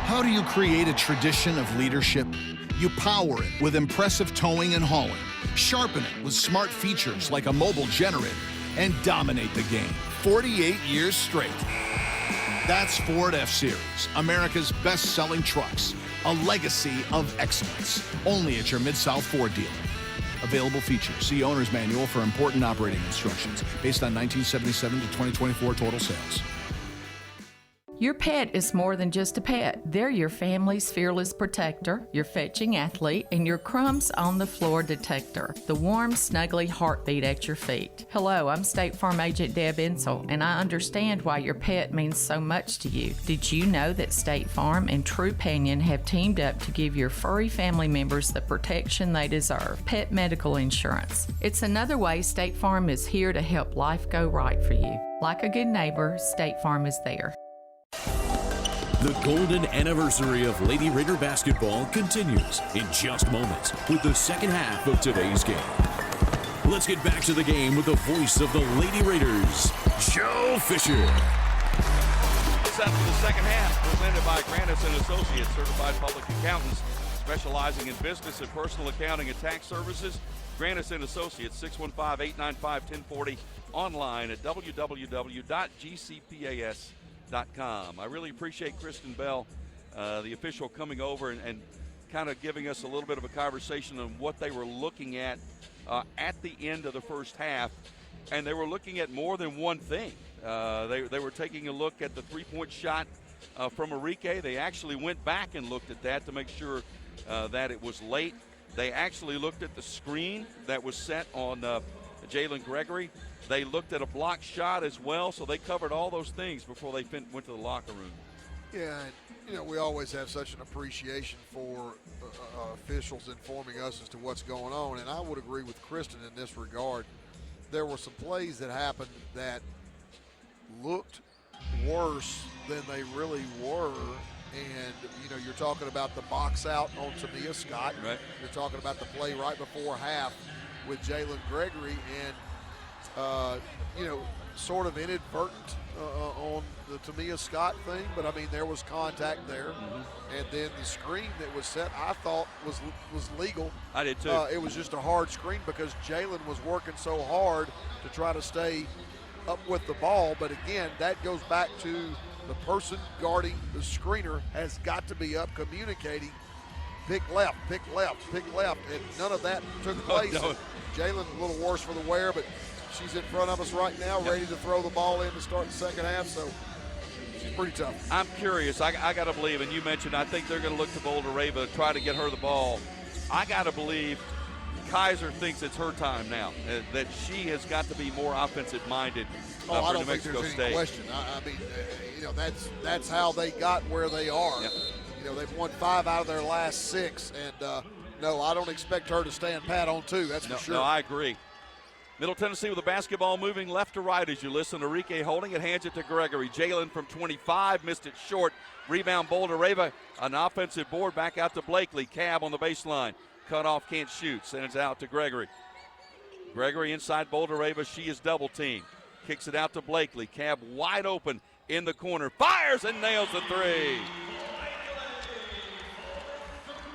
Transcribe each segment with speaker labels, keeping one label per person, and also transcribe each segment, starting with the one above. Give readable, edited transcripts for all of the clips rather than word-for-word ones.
Speaker 1: How do you create a tradition of leadership? You power it with impressive towing and hauling, sharpen it with smart features like a mobile generator, and dominate the game 48 years straight. That's Ford F-Series, America's best-selling trucks, a legacy of excellence. Only at your Mid-South Ford dealer. Available features. See Owner's Manual for important operating instructions based on 1977 to 2024 total sales.
Speaker 2: Your pet is more than just a pet. They're your family's fearless protector, your fetching athlete, and your crumbs on the floor detector. The warm, snuggly heartbeat at your feet. Hello, I'm State Farm Agent Deb Insel, and I understand why your pet means so much to you. Did you know that State Farm and Trupanion have teamed up to give your furry family members the protection they deserve? Pet medical insurance. It's another way State Farm is here to help life go right for you. Like a good neighbor, State Farm is there.
Speaker 3: The golden anniversary of Lady Raider basketball continues in just moments with the second half of today's game. Let's get back to the game with the voice of the Lady Raiders, Joe Fisher.
Speaker 4: It's after the second half, presented by Grandis & Associates, certified public accountants specializing in business and personal accounting and tax services. Grandis & Associates, 615-895-1040, online at www.gcpas.com. I really appreciate Kristen Bell, the official, coming over and kind of giving us a little bit of a conversation on what they were looking at the end of the first half. And they were looking at more than one thing. They were taking a look at the three-point shot from Enrique. They actually went back and looked at that to make sure that it was late. They actually looked at the screen that was set on Jalen Gregory. They looked at a block shot as well, so they covered all those things before they went to the locker room.
Speaker 5: Yeah, and, we always have such an appreciation for officials informing us as to what's going on, and I would agree with Kristen in this regard. There were some plays that happened that looked worse than they really were, and, you're talking about the box out on Tamia Scott.
Speaker 4: Right.
Speaker 5: You're talking about the play right before half with Jalen Gregory, and sort of inadvertent on the Tamia Scott thing, but there was contact there. Mm-hmm. And then the screen that was set, I thought was legal.
Speaker 4: I did too.
Speaker 5: It was just a hard screen because Jalen was working so hard to try to stay up with the ball. But again, that goes back to the person guarding the screener has got to be up communicating. Pick left, pick left, pick left, and none of that took place.
Speaker 4: No.
Speaker 5: Jalen a little worse for the wear, but she's in front of us right now, ready to throw the ball in to start the second half, so she's pretty tough.
Speaker 4: I'm curious. I got to believe, and you mentioned, I think they're going to look to Boulder-Rava to try to get her the ball. I got to believe Kaiser thinks it's her time now, that she has got to be more offensive-minded for
Speaker 5: I
Speaker 4: New
Speaker 5: don't think
Speaker 4: Mexico
Speaker 5: there's
Speaker 4: State.
Speaker 5: any question. That's how they got where they are.
Speaker 4: Yep.
Speaker 5: They've won 5 out of their last 6, and no, I don't expect her to stand pat on 2, that's for sure.
Speaker 4: No, I agree. Middle Tennessee with the basketball moving left to right as you listen. Enrique holding it, hands it to Gregory. Jalen from 25, missed it short. Rebound Boulder-Rava, an offensive board back out to Blakely. Cab on the baseline. Cut off, can't shoot. Sends it out to Gregory. Gregory inside Boulder-Rava. She is double teamed. Kicks it out to Blakely. Cab wide open in the corner. Fires and nails the three.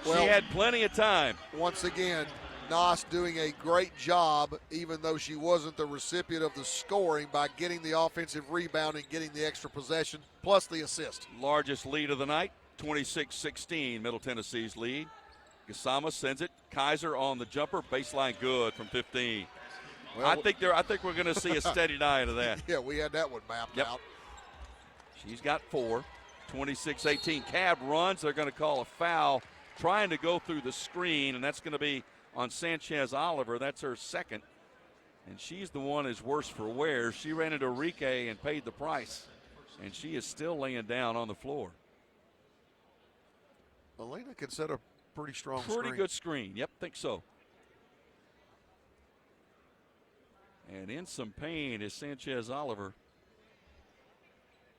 Speaker 4: She had plenty of time.
Speaker 5: Once again, Nas doing a great job, even though she wasn't the recipient of the scoring, by getting the offensive rebound and getting the extra possession, plus the assist.
Speaker 4: Largest lead of the night, 26-16, Middle Tennessee's lead. Gasama sends it. Kaiser on the jumper, baseline good from 15. Well, I think we're going to see a steady night of that.
Speaker 5: Yeah, we had that one mapped out.
Speaker 4: She's got 4, 26-18. Cab runs. They're going to call a foul, trying to go through the screen, and that's going to be on Sanchez Oliver. That's her second, and she's the one who's worse for wear. She ran into Enrique and paid the price, and she is still laying down on the floor.
Speaker 5: Elena can set a pretty strong screen.
Speaker 4: Pretty good screen. Yep, think so. And in some pain is Sanchez Oliver.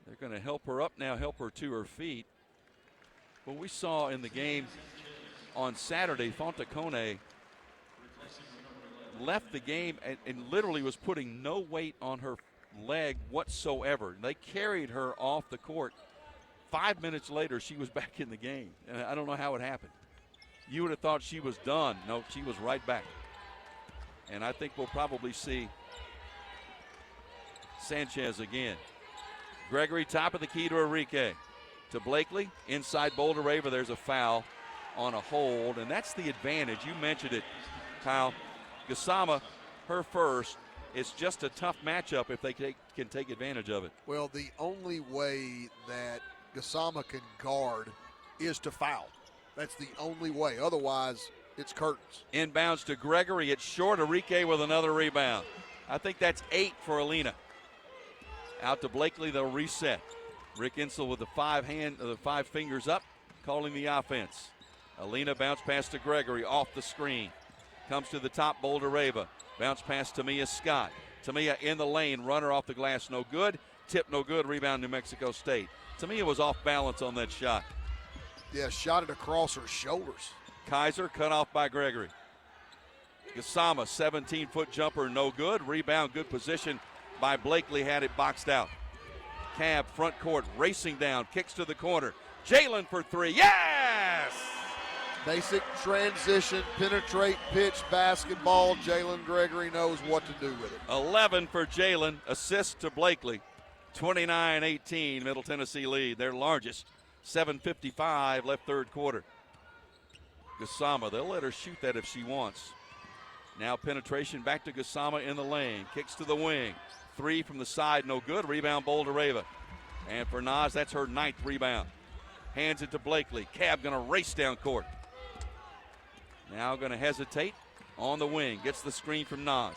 Speaker 4: They're going to help her up now, help her to her feet. What we saw in the game on Saturday, Fontecone left the game and literally was putting no weight on her leg whatsoever. They carried her off the court 5 minutes later, she was back in the game. And I don't know how it happened. You would have thought she was done. No, she was right back. And I think we'll probably see Sanchez again. Gregory, top of the key to Enrique. To Blakely, inside Boulder Raver. There's a foul on a hold, and that's the advantage. You mentioned it, Kyle. Gasama, her first. It's just a tough matchup if they can take advantage of it.
Speaker 5: Well, the only way that Gasama can guard is to foul. That's the only way. Otherwise, it's curtains.
Speaker 4: Inbounds to Gregory. It's short. Enrique with another rebound. I think that's 8 for Alina. Out to Blakely. They'll reset. Rick Insel with the 5 fingers up, calling the offense. Alina bounce pass to Gregory off the screen. Comes to the top, Boulder Rava. Bounce pass to Tamia Scott. Tamia in the lane. Runner off the glass. No good. Tip no good. Rebound New Mexico State. Tamia was off balance on that shot.
Speaker 5: Yeah, shot it across her shoulders.
Speaker 4: Kaiser cut off by Gregory. Gasama, 17-foot jumper, no good. Rebound, good position by Blakely, had it boxed out. Cab, front court, racing down, kicks to the corner. Jalen for 3, yes!
Speaker 5: Basic transition, penetrate, pitch, basketball. Jalen Gregory knows what to do with it.
Speaker 4: 11 for Jalen, assist to Blakely. 29-18, Middle Tennessee lead, their largest. 7:55 left third quarter. Gasama, they'll let her shoot that if she wants. Now penetration back to Gasama in the lane. Kicks to the wing. 3 from the side, no good. Rebound Boulder Rava. And for Nas, that's her 9th rebound. Hands it to Blakely. Cab going to race down court. Now going to hesitate on the wing. Gets the screen from Nas.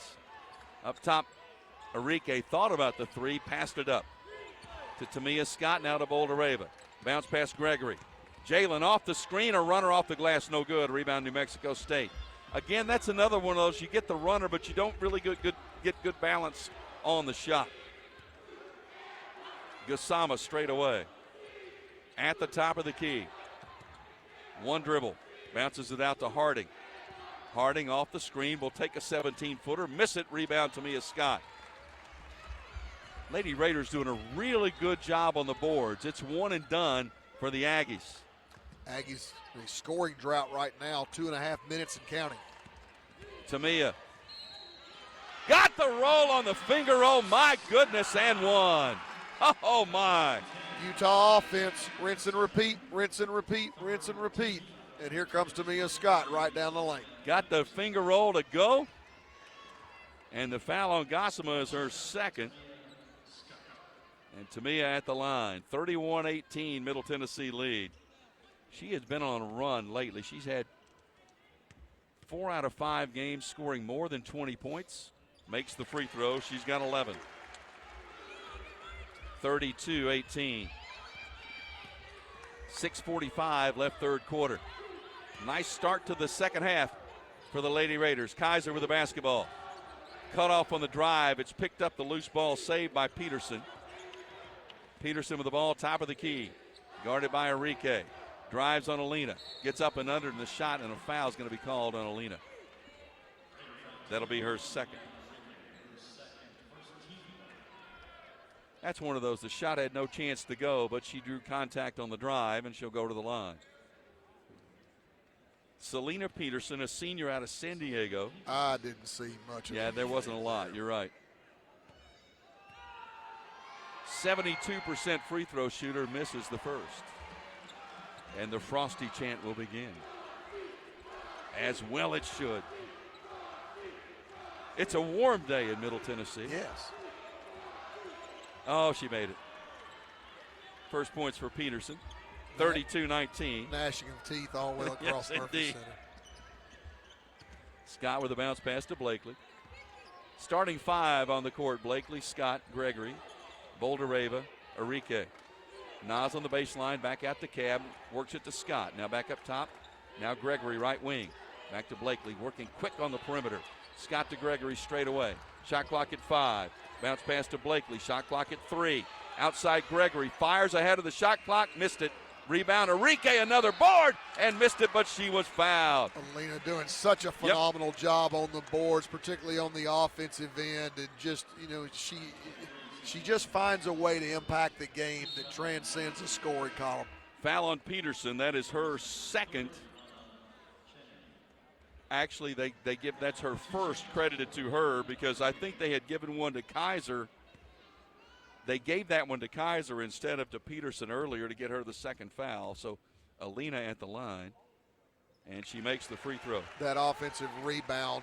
Speaker 4: Up top, Enrique thought about the 3, passed it up. To Tamia Scott, now to Boulder Rava. Bounce past Gregory. Jalen off the screen, a runner off the glass, no good. Rebound New Mexico State. Again, that's another one of those. You get the runner, but you don't really get good balance on the shot. Gasama straight away. At the top of the key. One dribble. Bounces it out to Harding. Harding off the screen will take a 17-footer. Miss it. Rebound Tamia Scott. Lady Raiders doing a really good job on the boards. It's one and done for the Aggies.
Speaker 5: Aggies, a scoring drought right now, 2.5 minutes and counting.
Speaker 4: Tamia got the roll on the finger roll. My goodness, and one. Oh, my.
Speaker 5: Utah offense, rinse and repeat, rinse and repeat, rinse and repeat. And here comes Tamia Scott right down the lane.
Speaker 4: Got the finger roll to go. And the foul on Gasama is her second. And Tamia at the line. 31-18, Middle Tennessee lead. She has been on a run lately. She's had 4 out of 5 games scoring more than 20 points. Makes the free throw. She's got 11. 32-18. 6:45 left third quarter. Nice start to the second half for the Lady Raiders. Kaiser with the basketball. Cut off on the drive. It's picked up, the loose ball saved by Peterson. Peterson with the ball, top of the key. Guarded by Enrique. Drives on Alina. Gets up and under in the shot, and a foul is going to be called on Alina. That'll be her second. That's one of those, the shot had no chance to go, but she drew contact on the drive, and she'll go to the line. Selena Peterson, a senior out of San Diego.
Speaker 5: I didn't see much of it.
Speaker 4: Yeah, there wasn't a lot. You're right. 72% free throw shooter, misses the first. And the Frosty chant will begin. As well it should. It's a warm day in Middle Tennessee.
Speaker 5: Yes.
Speaker 4: Oh, she made it. First points for Peterson. 32-19.
Speaker 5: Gnashing of teeth all the way across
Speaker 4: Yes,
Speaker 5: Murphy
Speaker 4: indeed.
Speaker 5: Center.
Speaker 4: Scott with a bounce pass to Blakely. Starting 5 on the court, Blakely, Scott, Gregory, Boulder Rava, Enrique. Nas on the baseline, back out to Cab, works it to Scott. Now back up top. Now Gregory, right wing. Back to Blakely, working quick on the perimeter. Scott to Gregory straight away. Shot clock at 5. Bounce pass to Blakely. Shot clock at 3. Outside Gregory. Fires ahead of the shot clock. Missed it. Rebound. Enrique, another board. And missed it, but she was fouled.
Speaker 5: Alina doing such a phenomenal job on the boards, particularly on the offensive end. And just, she She just finds a way to impact the game that transcends the scoring column.
Speaker 4: Foul on Peterson. That is her second. Actually, they give that's her first, credited to her, because I think they had given one to Kaiser. They gave that one to Kaiser instead of to Peterson earlier to get her the second foul. So Alina at the line, and she makes the free throw.
Speaker 5: That offensive rebound,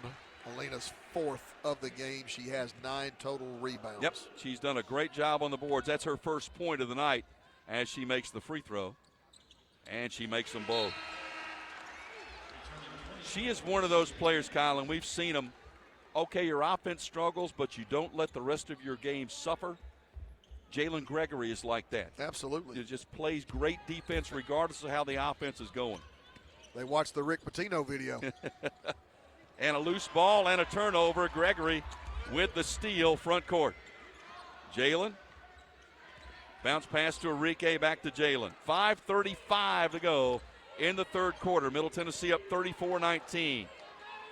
Speaker 5: Alina's fourth of the game. She has 9 total rebounds.
Speaker 4: Yep, she's done a great job on the boards. That's her first point of the night as she makes the free throw, and she makes them both. She is one of those players, Kyle, and we've seen them. Okay, your offense struggles, but you don't let the rest of your game suffer. Jalen Gregory is like that.
Speaker 5: Absolutely.
Speaker 4: He just plays great defense regardless of how the offense is going.
Speaker 5: They watched the Rick Pitino video.
Speaker 4: And a loose ball and a turnover. Gregory with the steal, front court. Jalen. Bounce pass to Enrique, back to Jalen. 5:35 to go in the third quarter. Middle Tennessee up 34-19.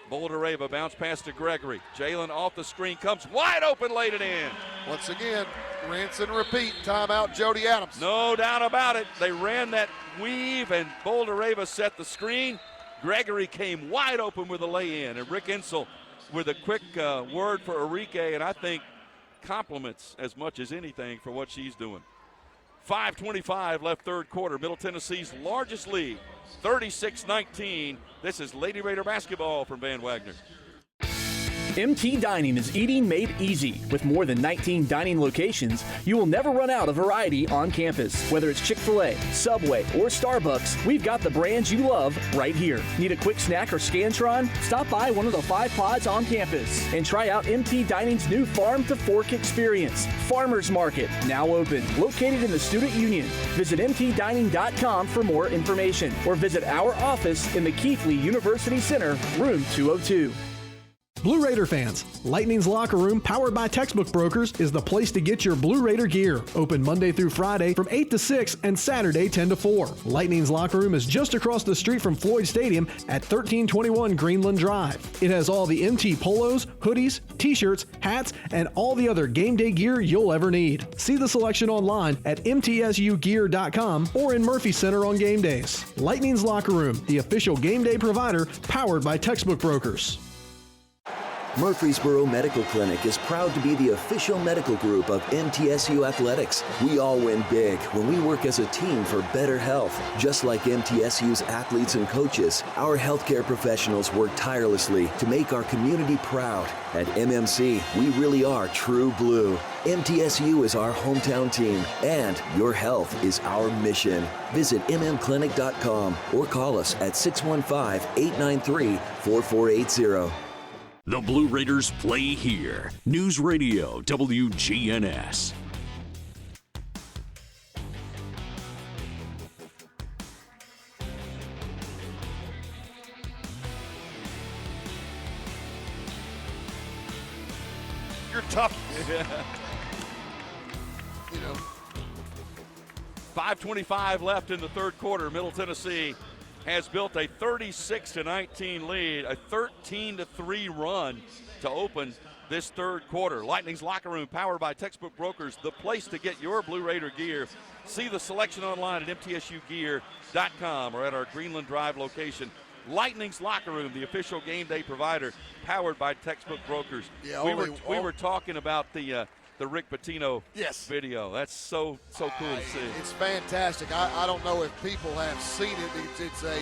Speaker 4: Bouldereva bounce pass to Gregory. Jalen off the screen, comes wide open, laid it in.
Speaker 5: Once again, rinse and repeat. Timeout, Jody Adams.
Speaker 4: No doubt about it. They ran that weave, and Bouldereva set the screen. Gregory came wide open with a lay-in, and Rick Insel with a quick word for Enrique, and I think compliments as much as anything for what she's doing. 5:25 left third quarter. Middle Tennessee's largest lead, 36-19. This is Lady Raider basketball from Van Wagner.
Speaker 6: MT Dining is eating made easy. With more than 19 dining locations, you will never run out of variety on campus. Whether it's Chick-fil-A, Subway, or Starbucks, we've got the brands you love right here. Need a quick snack or Scantron? Stop by one of the 5 pods on campus and try out MT Dining's new Farm to Fork experience. Farmers Market, now open, located in the Student Union. Visit mtdining.com for more information or visit our office in the Keithley University Center, room 202.
Speaker 7: Blue Raider fans, Lightning's Locker Room, powered by Textbook Brokers, is the place to get your Blue Raider gear. Open Monday through Friday from 8 to 6 and Saturday 10 to 4. Lightning's Locker Room is just across the street from Floyd Stadium at 1321 Greenland Drive. It has all the MT polos, hoodies, t-shirts, hats, and all the other game day gear you'll ever need. See the selection online at mtsugear.com or in Murphy Center on game days. Lightning's Locker Room, the official game day provider, powered by Textbook Brokers.
Speaker 8: Murfreesboro Medical Clinic is proud to be the official medical group of MTSU Athletics. We all win big when we work as a team for better health. Just like MTSU's athletes and coaches, our healthcare professionals work tirelessly to make our community proud. At MMC, we really are true blue. MTSU is our hometown team, and your health is our mission. Visit mmclinic.com or call us at 615-893-4480.
Speaker 3: The Blue Raiders play here. News Radio WGNS.
Speaker 5: You're tough. You know.
Speaker 4: 5:25 left in the third quarter. Middle Tennessee has built a 36-19 lead, a 13-3 run to open this third quarter. Lightning's Locker Room, powered by Textbook Brokers, the place to get your Blue Raider gear. See the selection online at mtsugear.com or at our Greenland Drive location. Lightning's Locker Room, the official game day provider, powered by Textbook Brokers.
Speaker 5: Yeah,
Speaker 4: we were talking about the Rick Pitino video. That's so cool to see.
Speaker 5: It's fantastic. I don't know if people have seen it. It's a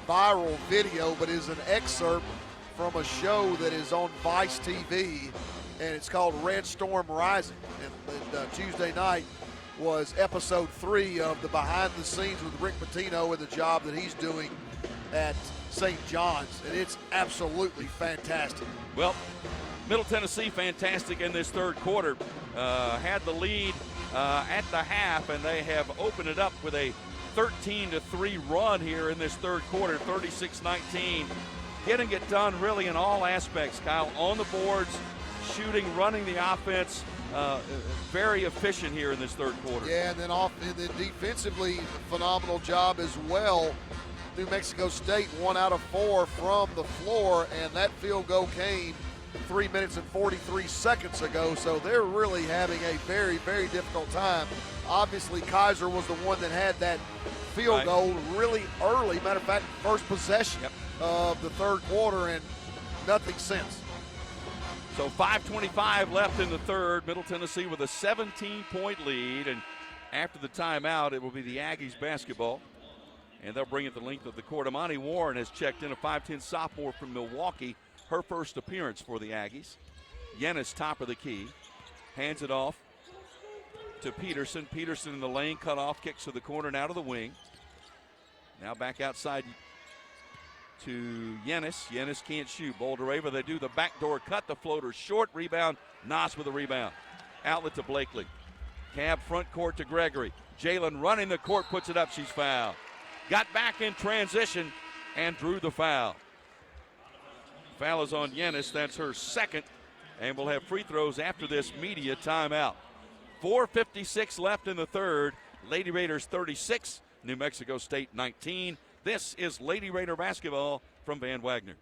Speaker 5: viral video, but it's an excerpt from a show that is on Vice TV, and it's called Red Storm Rising. And Tuesday night was episode 3 of the behind the scenes with Rick Pitino and the job that he's doing at St. John's, and it's absolutely fantastic.
Speaker 4: Well, Middle Tennessee fantastic in this third quarter. Had the lead at the half, and they have opened it up with a 13-3 run here in this third quarter, 36-19. Getting it done really in all aspects, Kyle, on the boards, shooting, running the offense, very efficient here in this third quarter.
Speaker 5: Yeah, and then defensively, phenomenal job as well. New Mexico State 1 out of 4 from the floor, and that field goal came 3 minutes and 43 seconds ago, so they're really having a very, very difficult time. Obviously, Kaiser was the one that had that field goal really early. Matter of fact, first possession of the third quarter, and nothing since.
Speaker 4: So 5:25 left in the third. Middle Tennessee with a 17-point lead, and after the timeout, it will be the Aggies basketball, and they'll bring it the length of the court. Amani Warren has checked in, a 5'10 sophomore from Milwaukee, her first appearance for the Aggies. Yennis, top of the key, hands it off to Peterson. Peterson in the lane, cut off, kicks to the corner and out of the wing. Now back outside to Yennis. Yennis can't shoot. Bouldereva, they do the backdoor cut. The floater short. Rebound. Nas with a rebound. Outlet to Blakely. Cab front court to Gregory. Jalen running the court, puts it up. She's fouled. Got back in transition and drew the foul. Foul is on Yennis. That's her second. And we'll have free throws after this media timeout. 4:56 left in the third. Lady Raiders 36, New Mexico State 19. This is Lady Raider basketball from Van Wagner.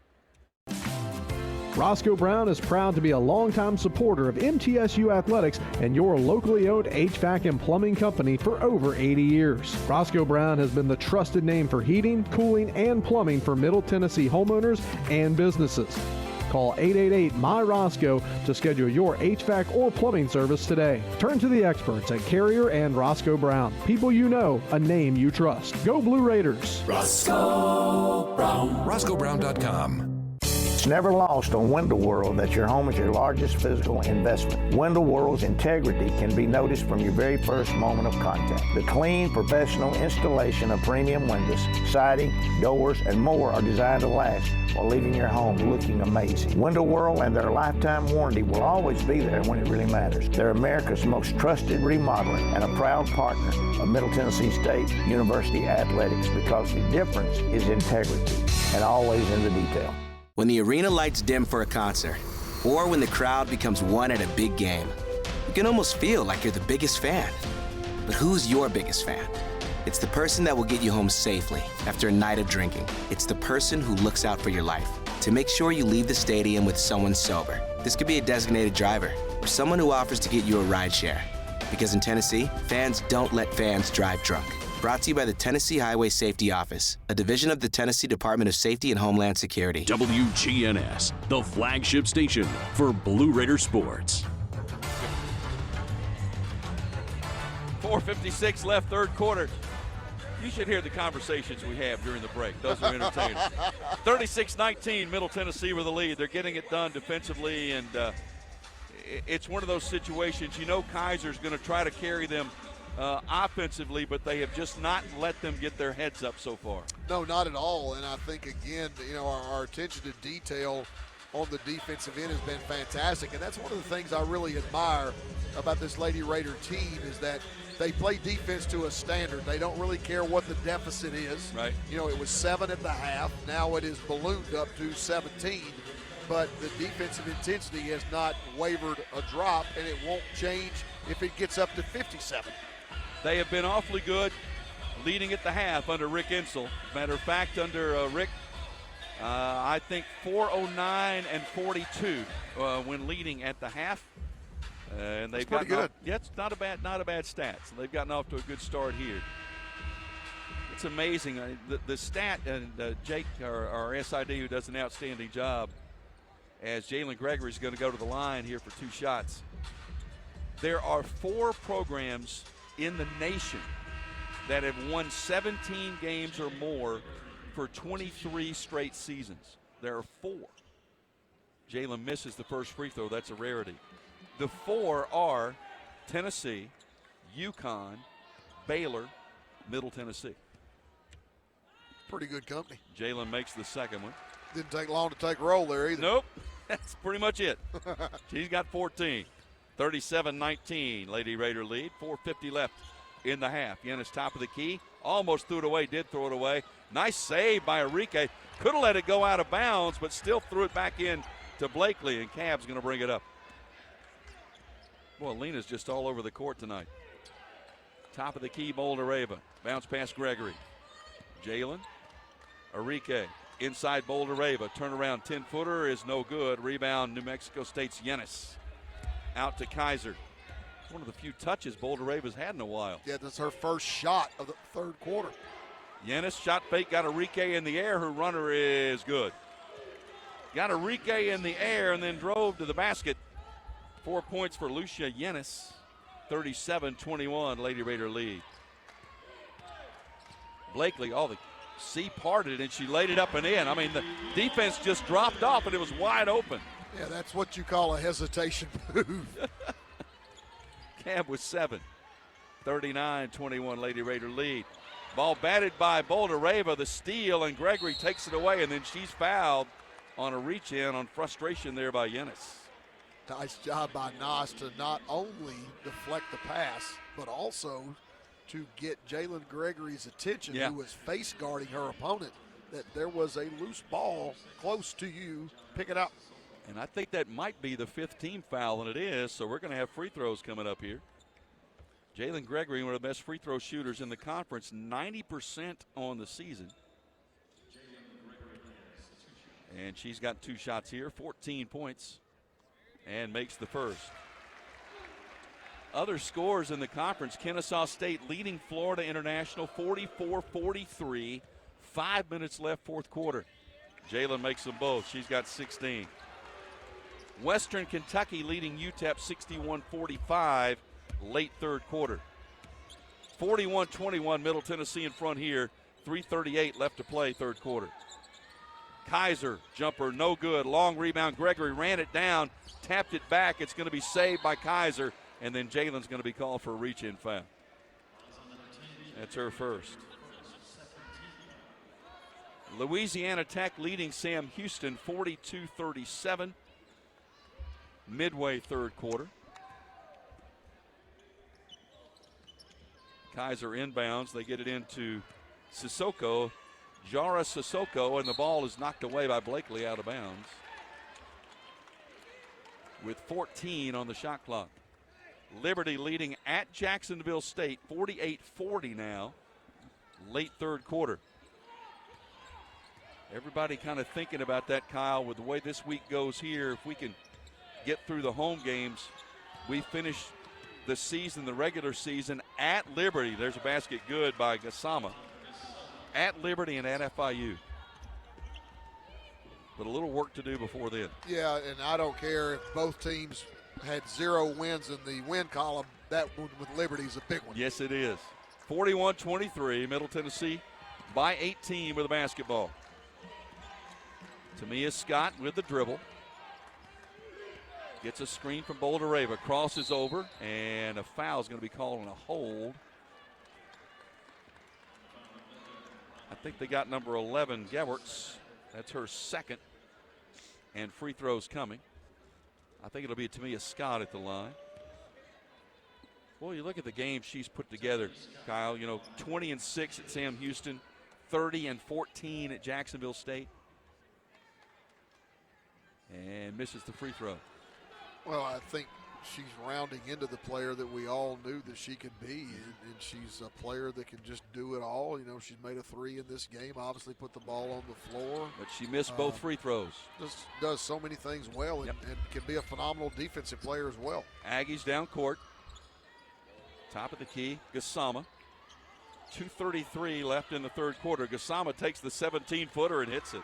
Speaker 7: Roscoe Brown is proud to be a longtime supporter of MTSU athletics and your locally owned HVAC and plumbing company for over 80 years. Roscoe Brown has been the trusted name for heating, cooling, and plumbing for Middle Tennessee homeowners and businesses. Call 888-MY-ROSCOE to schedule your HVAC or plumbing service today. Turn to the experts at Carrier and Roscoe Brown. People you know, a name you trust. Go Blue Raiders.
Speaker 9: Roscoe Brown. RoscoeBrown.com.
Speaker 10: It's never lost on Window World that your home is your largest physical investment. Window World's integrity can be noticed from your very first moment of contact. The clean, professional installation of premium windows, siding, doors, and more are designed to last while leaving your home looking amazing. Window World and their lifetime warranty will always be there when it really matters. They're America's most trusted remodeler and a proud partner of Middle Tennessee State University Athletics, because the difference is integrity and always in the detail.
Speaker 11: When the arena lights dim for a concert, or when the crowd becomes one at a big game, you can almost feel like you're the biggest fan. But who's your biggest fan? It's the person that will get you home safely after a night of drinking. It's the person who looks out for your life to make sure you leave the stadium with someone sober. This could be a designated driver or someone who offers to get you a ride share. Because in Tennessee, fans don't let fans drive drunk. Brought to you by the Tennessee Highway Safety Office, a division of the Tennessee Department of Safety and Homeland Security.
Speaker 3: WGNS, the flagship station for Blue Raider sports.
Speaker 4: 4:56 left, third quarter. You should hear the conversations we have during the break. Those are entertaining. 36-19, Middle Tennessee with the lead. They're getting it done defensively, and it's one of those situations. You know Kaiser's going to try to carry them offensively, but they have just not let them get their heads up so far.
Speaker 5: No, not at all. And I think, again, you know, our attention to detail on the defensive end has been fantastic. And that's one of the things I really admire about this Lady Raider team, is that they play defense to a standard. They don't really care what the deficit is.
Speaker 4: Right.
Speaker 5: You know, it was 7 at the half. Now it is ballooned up to 17. But the defensive intensity has not wavered a drop, and it won't change if it gets up to 57.
Speaker 4: They have been awfully good leading at the half under Rick Insel. Matter of fact, under Rick, I think 409 and 42 when leading at the half. And they've gotten
Speaker 5: good.
Speaker 4: Yeah, it's not a bad stats. They've gotten off to a good start here. It's amazing. The stat, and Jake, our SID, who does an outstanding job, as Jalen Gregory is going to go to the line here for 2 shots. There are 4 programs in the nation that have won 17 games or more for 23 straight seasons. There are 4. Jalen misses the first free throw. That's a rarity. The 4 are Tennessee, UConn, Baylor, Middle Tennessee.
Speaker 5: Pretty good company.
Speaker 4: Jalen makes the second one.
Speaker 5: Didn't take long to take roll there either.
Speaker 4: Nope. That's pretty much it. She's got 14. 37-19, Lady Raider lead. 4:50 left in the half. Yennis top of the key. Almost threw it away, did throw it away. Nice save by Enrique. Could have let it go out of bounds, but still threw it back in to Blakely, and Cav's going to bring it up. Boy, Lena's just all over the court tonight. Top of the key, Bouldereva. Bounce past Gregory. Jalen. Enrique inside Boulder Rava. Turnaround 10-footer is no good. Rebound New Mexico State's Yenis. Out to Kaiser. One of the few touches Boulder Rava's had in a while.
Speaker 5: Yeah, that's her first shot of the third quarter.
Speaker 4: Yenis shot fake, got Enrique in the air. Her runner is good. Got Enrique in the air and then drove to the basket. 4 points for Lucia Yenis. 37-21, Lady Raider lead. Blakely, the sea parted and she laid it up and in. I mean, the defense just dropped off and it was wide open.
Speaker 5: Yeah, that's what you call a hesitation move.
Speaker 4: Cam with 7. 39-21, Lady Raider lead. Ball batted by Boulder Rava, the steal, and Gregory takes it away, and then she's fouled on a reach-in on frustration there by Yenis.
Speaker 5: Nice job by Nas to not only deflect the pass, but also to get Jalen Gregory's attention, who was face guarding her opponent, that there was a loose ball close to you. Pick it up.
Speaker 4: And I think that might be the 5th team foul, and it is, so we're going to have free throws coming up here. Jalen Gregory, one of the best free throw shooters in the conference, 90% on the season. And she's got 2 shots here, 14 points, and makes the first. Other scores in the conference, Kennesaw State leading Florida International 44-43. 5 minutes left, fourth quarter. Jalen makes them both. She's got 16. Western Kentucky leading UTEP 61-45, late third quarter. 41-21, Middle Tennessee in front here. 3:38 left to play, third quarter. Kaiser, jumper, no good. Long rebound. Gregory ran it down, tapped it back. It's going to be saved by Kaiser, and then Jalen's going to be called for a reach-in foul. That's her first. Louisiana Tech leading Sam Houston 42-37. Midway third quarter. Kaiser inbounds. They get it into Sissoko. Jara Sissoko, and the ball is knocked away by Blakely out of bounds. With 14 on the shot clock. Liberty leading at Jacksonville State 48-40 now. Late third quarter. Everybody kind of thinking about that, Kyle, with the way this week goes here. If we can get through the home games, we finish the season, the regular season, at Liberty. There's a basket good by Gassama. At Liberty and at FIU. But a little work to do before then.
Speaker 5: Yeah, and I don't care if both teams had 0 wins in the win column. That one with Liberty is a big one.
Speaker 4: Yes, it is. 41-23, Middle Tennessee by 18 with a basketball. Tamia Scott with the dribble. Gets a screen from Boulder Rava. Crosses over, and a foul is going to be called on a hold. I think they got number 11, Gewertz. That's her second. And free throws coming. I think it'll be Tamia Scott at the line. Well, you look at the game she's put together, Kyle. 20-6 at Sam Houston, 30-14 at Jacksonville State. And misses the free throw.
Speaker 5: Well, I think she's rounding into the player that we all knew that she could be, and she's a player that can just do it all. She's made a 3 in this game, obviously put the ball on the floor.
Speaker 4: But she missed both free throws.
Speaker 5: Just does so many things well, and can be a phenomenal defensive player as well.
Speaker 4: Aggies down court. Top of the key, Gassama. 2:33 left in the third quarter. Gassama takes the 17-footer and hits it.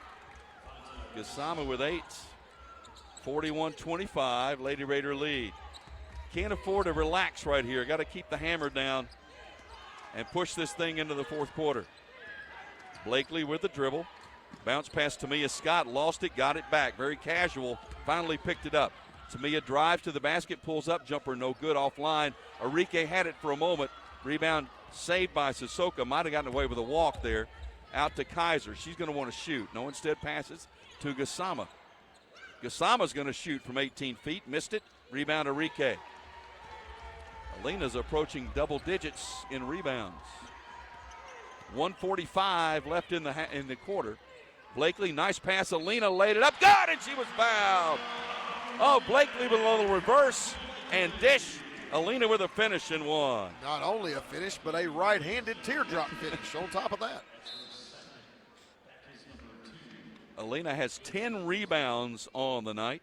Speaker 4: Gassama with 8. 41-25, Lady Raider lead. Can't afford to relax right here. Got to keep the hammer down and push this thing into the fourth quarter. Blakely with the dribble. Bounce past Tamia Scott, lost it, got it back. Very casual, finally picked it up. Tamia drives to the basket, pulls up, jumper no good, offline. Enrique had it for a moment. Rebound saved by Sissoko. Might have gotten away with a walk there. Out to Kaiser. She's going to want to shoot. No, instead passes to Gassama. Gassama's going to shoot from 18 feet. Missed it. Rebound Enrique. Alina's approaching double digits in rebounds. 1:45 left in the quarter. Blakely, nice pass. Alina laid it up. Good, and she was fouled. Oh, Blakely with a little reverse and dish. Alina with a finish and one.
Speaker 5: Not only a finish, but a right-handed teardrop finish on top of that.
Speaker 4: Alina has 10 rebounds on the night.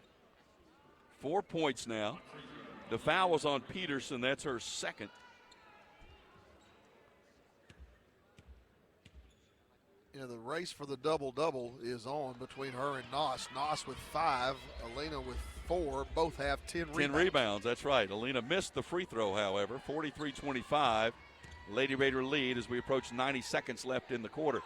Speaker 4: 4 points now. The foul was on Peterson. That's her second.
Speaker 5: You know, the race for the double-double is on between her and Noss. Noss with 5, Alina with 4. Both have 10 rebounds.
Speaker 4: 10 rebounds, that's right. Alina missed the free throw, however. 43-25. Lady Raider lead as we approach 90 seconds left in the quarter.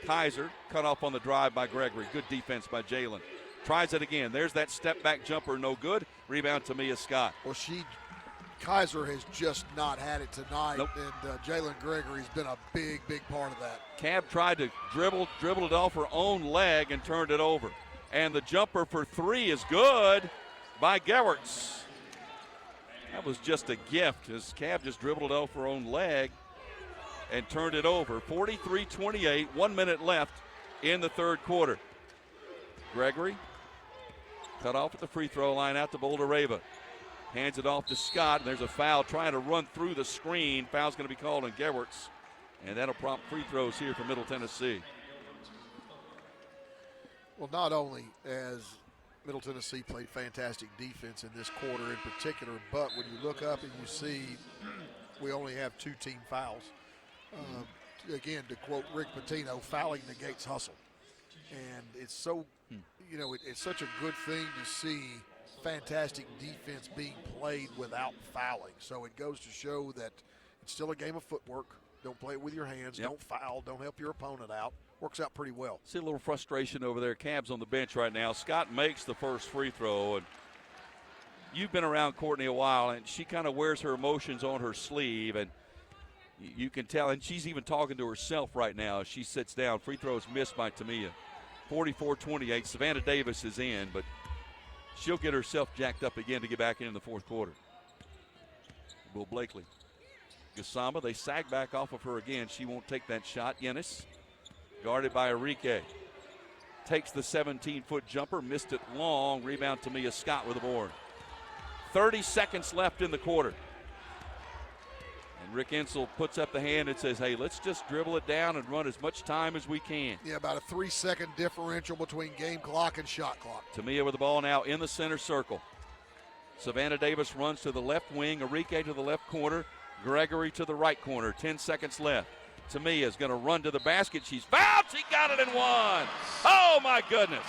Speaker 4: Kaiser cut off on the drive by Gregory. Good defense by Jalen. Tries it again. There's that step-back jumper, no good. Rebound to Mia Scott.
Speaker 5: Well, Kaiser has just not had it tonight,
Speaker 4: nope.
Speaker 5: And Jalen Gregory's been a big, big part of that.
Speaker 4: Cab tried to dribbled it off her own leg and turned it over. And the jumper for 3 is good by Gewertz. That was just a gift as Cab just dribbled it off her own leg and turned it over. 43-28, 1 minute left in the third quarter. Gregory cut off at the free throw line out to Boulder-Rava. Hands it off to Scott, and there's a foul trying to run through the screen. Foul's going to be called on Gewertz, and that'll prompt free throws here for Middle Tennessee.
Speaker 5: Well, not only has Middle Tennessee played fantastic defense in this quarter in particular, but when you look up and you see we only have 2 team fouls. Again, to quote Rick Pitino, fouling negates hustle. And it's so, you know, it's such a good thing to see fantastic defense being played without fouling. So it goes to show that it's still a game of footwork. Don't play it with your hands. Yep. Don't foul. Don't help your opponent out. Works out pretty well.
Speaker 4: See a little frustration over there. Cab's on the bench right now. Scott makes the first free throw. And you've been around Courtney a while, and she kind of wears her emotions on her sleeve. And you can tell, and she's even talking to herself right now as she sits down. Free throws missed by Tamia. 44-28. Savannah Davis is in, but she'll get herself jacked up again to get back in the fourth quarter. Will Blakely. Gasama, they sag back off of her again. She won't take that shot. Yenis, guarded by Enrique. Takes the 17-foot jumper, missed it long. Rebound to Mia Scott with the board. 30 seconds left in the quarter. And Rick Insel puts up the hand and says, hey, let's just dribble it down and run as much time as we can.
Speaker 5: Yeah, about a 3-second differential between game clock and shot clock.
Speaker 4: Tamia with the ball now in the center circle. Savannah Davis runs to the left wing. Enrique to the left corner. Gregory to the right corner. 10 seconds left. Tamia is going to run to the basket. She's fouled. She got it and one. Oh, my goodness.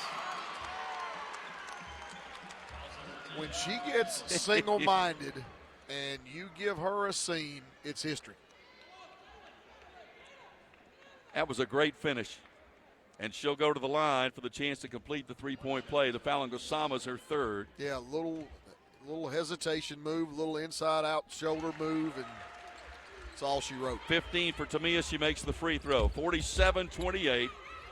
Speaker 5: When she gets single-minded and you give her a seam, it's history.
Speaker 4: That was a great finish. And she'll go to the line for the chance to complete the three-point play. The foul on Gosama is her third.
Speaker 5: Yeah, a little hesitation move, a little inside-out shoulder move, and that's all she wrote.
Speaker 4: 15 for Tamia. She makes the free throw. 47-28.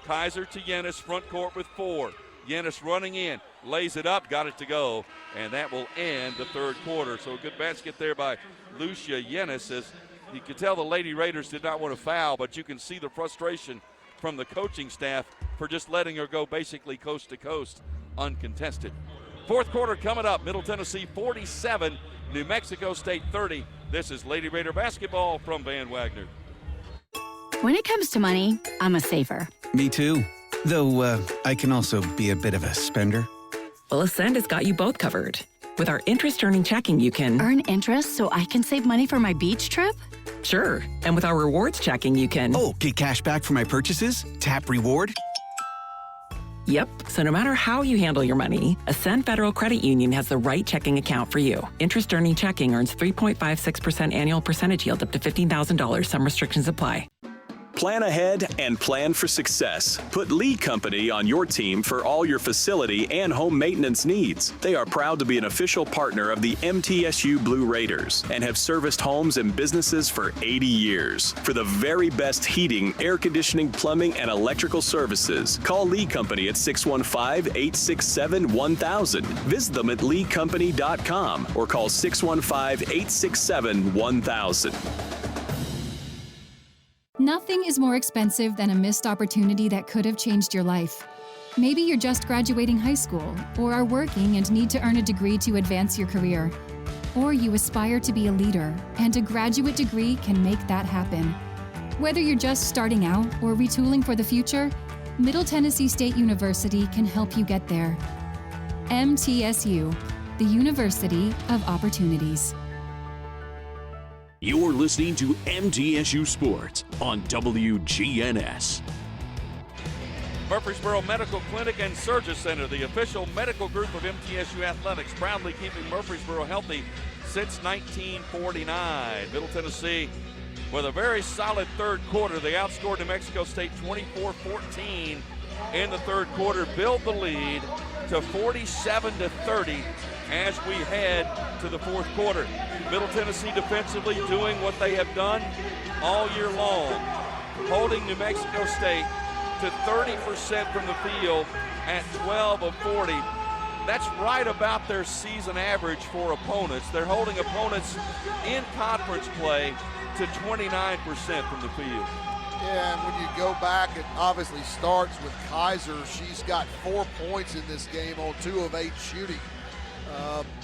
Speaker 4: Kaiser to Yenis, front court with 4. Yenis running in, lays it up, got it to go, and that will end the third quarter. So a good basket there by Lucia Yenis. As you can tell, the Lady Raiders did not want to foul, but you can see the frustration from the coaching staff for just letting her go basically coast to coast uncontested. Fourth quarter coming up. Middle Tennessee 47, New Mexico State 30. This is Lady Raider basketball from Van Wagner.
Speaker 12: When it comes to money, I'm a saver.
Speaker 13: Me too. Though I can also be a bit of a spender.
Speaker 14: Well, Ascend has got you both covered. With our interest-earning checking, you can
Speaker 12: earn interest so I can save money for my beach trip?
Speaker 14: Sure. And with our rewards checking, you can
Speaker 13: get cash back for my purchases? Tap reward?
Speaker 14: Yep. So no matter how you handle your money, Ascend Federal Credit Union has the right checking account for you. Interest-earning checking earns 3.56% annual percentage yield up to $15,000. Some restrictions apply.
Speaker 15: Plan ahead and plan for success. Put Lee Company on your team for all your facility and home maintenance needs. They are proud to be an official partner of the MTSU Blue Raiders and have serviced homes and businesses for 80 years. For the very best heating, air conditioning, plumbing, and electrical services, call Lee Company at 615-867-1000. Visit them at leecompany.com or call 615-867-1000.
Speaker 16: Nothing is more expensive than a missed opportunity that could have changed your life. Maybe you're just graduating high school, or are working and need to earn a degree to advance your career. Or you aspire to be a leader, and a graduate degree can make that happen. Whether you're just starting out or retooling for the future, Middle Tennessee State University can help you get there. MTSU, the University of Opportunities.
Speaker 3: You're listening to MTSU Sports on WGNS.
Speaker 4: Murfreesboro Medical Clinic and Surgery Center, the official medical group of MTSU Athletics, proudly keeping Murfreesboro healthy since 1949. Middle Tennessee with a very solid third quarter. They outscored New Mexico State 24-14 in the third quarter, build the lead to 47-30 as we head to the fourth quarter. Middle Tennessee defensively doing what they have done all year long, holding New Mexico State to 30% from the field at 12 of 40. That's right about their season average for opponents. They're holding opponents in conference play to 29% from the field.
Speaker 5: Yeah, and when you go back, it obviously starts with Kaiser. She's got 4 points in this game on 2 of 8 shooting.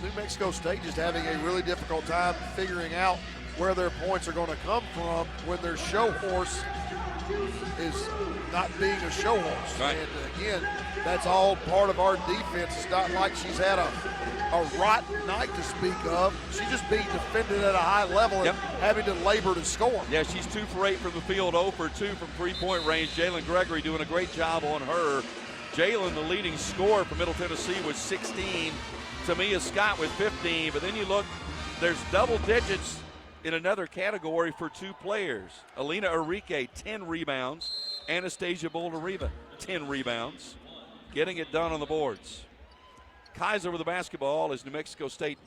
Speaker 5: New Mexico State just having a really difficult time figuring out where their points are going to come from when their show horse is not being a show horse.
Speaker 4: Right.
Speaker 5: And again, that's all part of our defense. It's not like she's had a rotten night to speak of. She's just being defended at a high level and having to labor to score.
Speaker 4: Yeah, she's 2 for 8 from the field, 0 for 2 from three-point range. Jalen Gregory doing a great job on her. Jalen, the leading scorer for Middle Tennessee, with 16. Tamia Scott with 15. But then you look, there's double digits in another category for 2 players. Alina Enrique, 10 rebounds. Anastasia Boldariva, 10 rebounds. Getting it done on the boards. Kaiser with the basketball as New Mexico State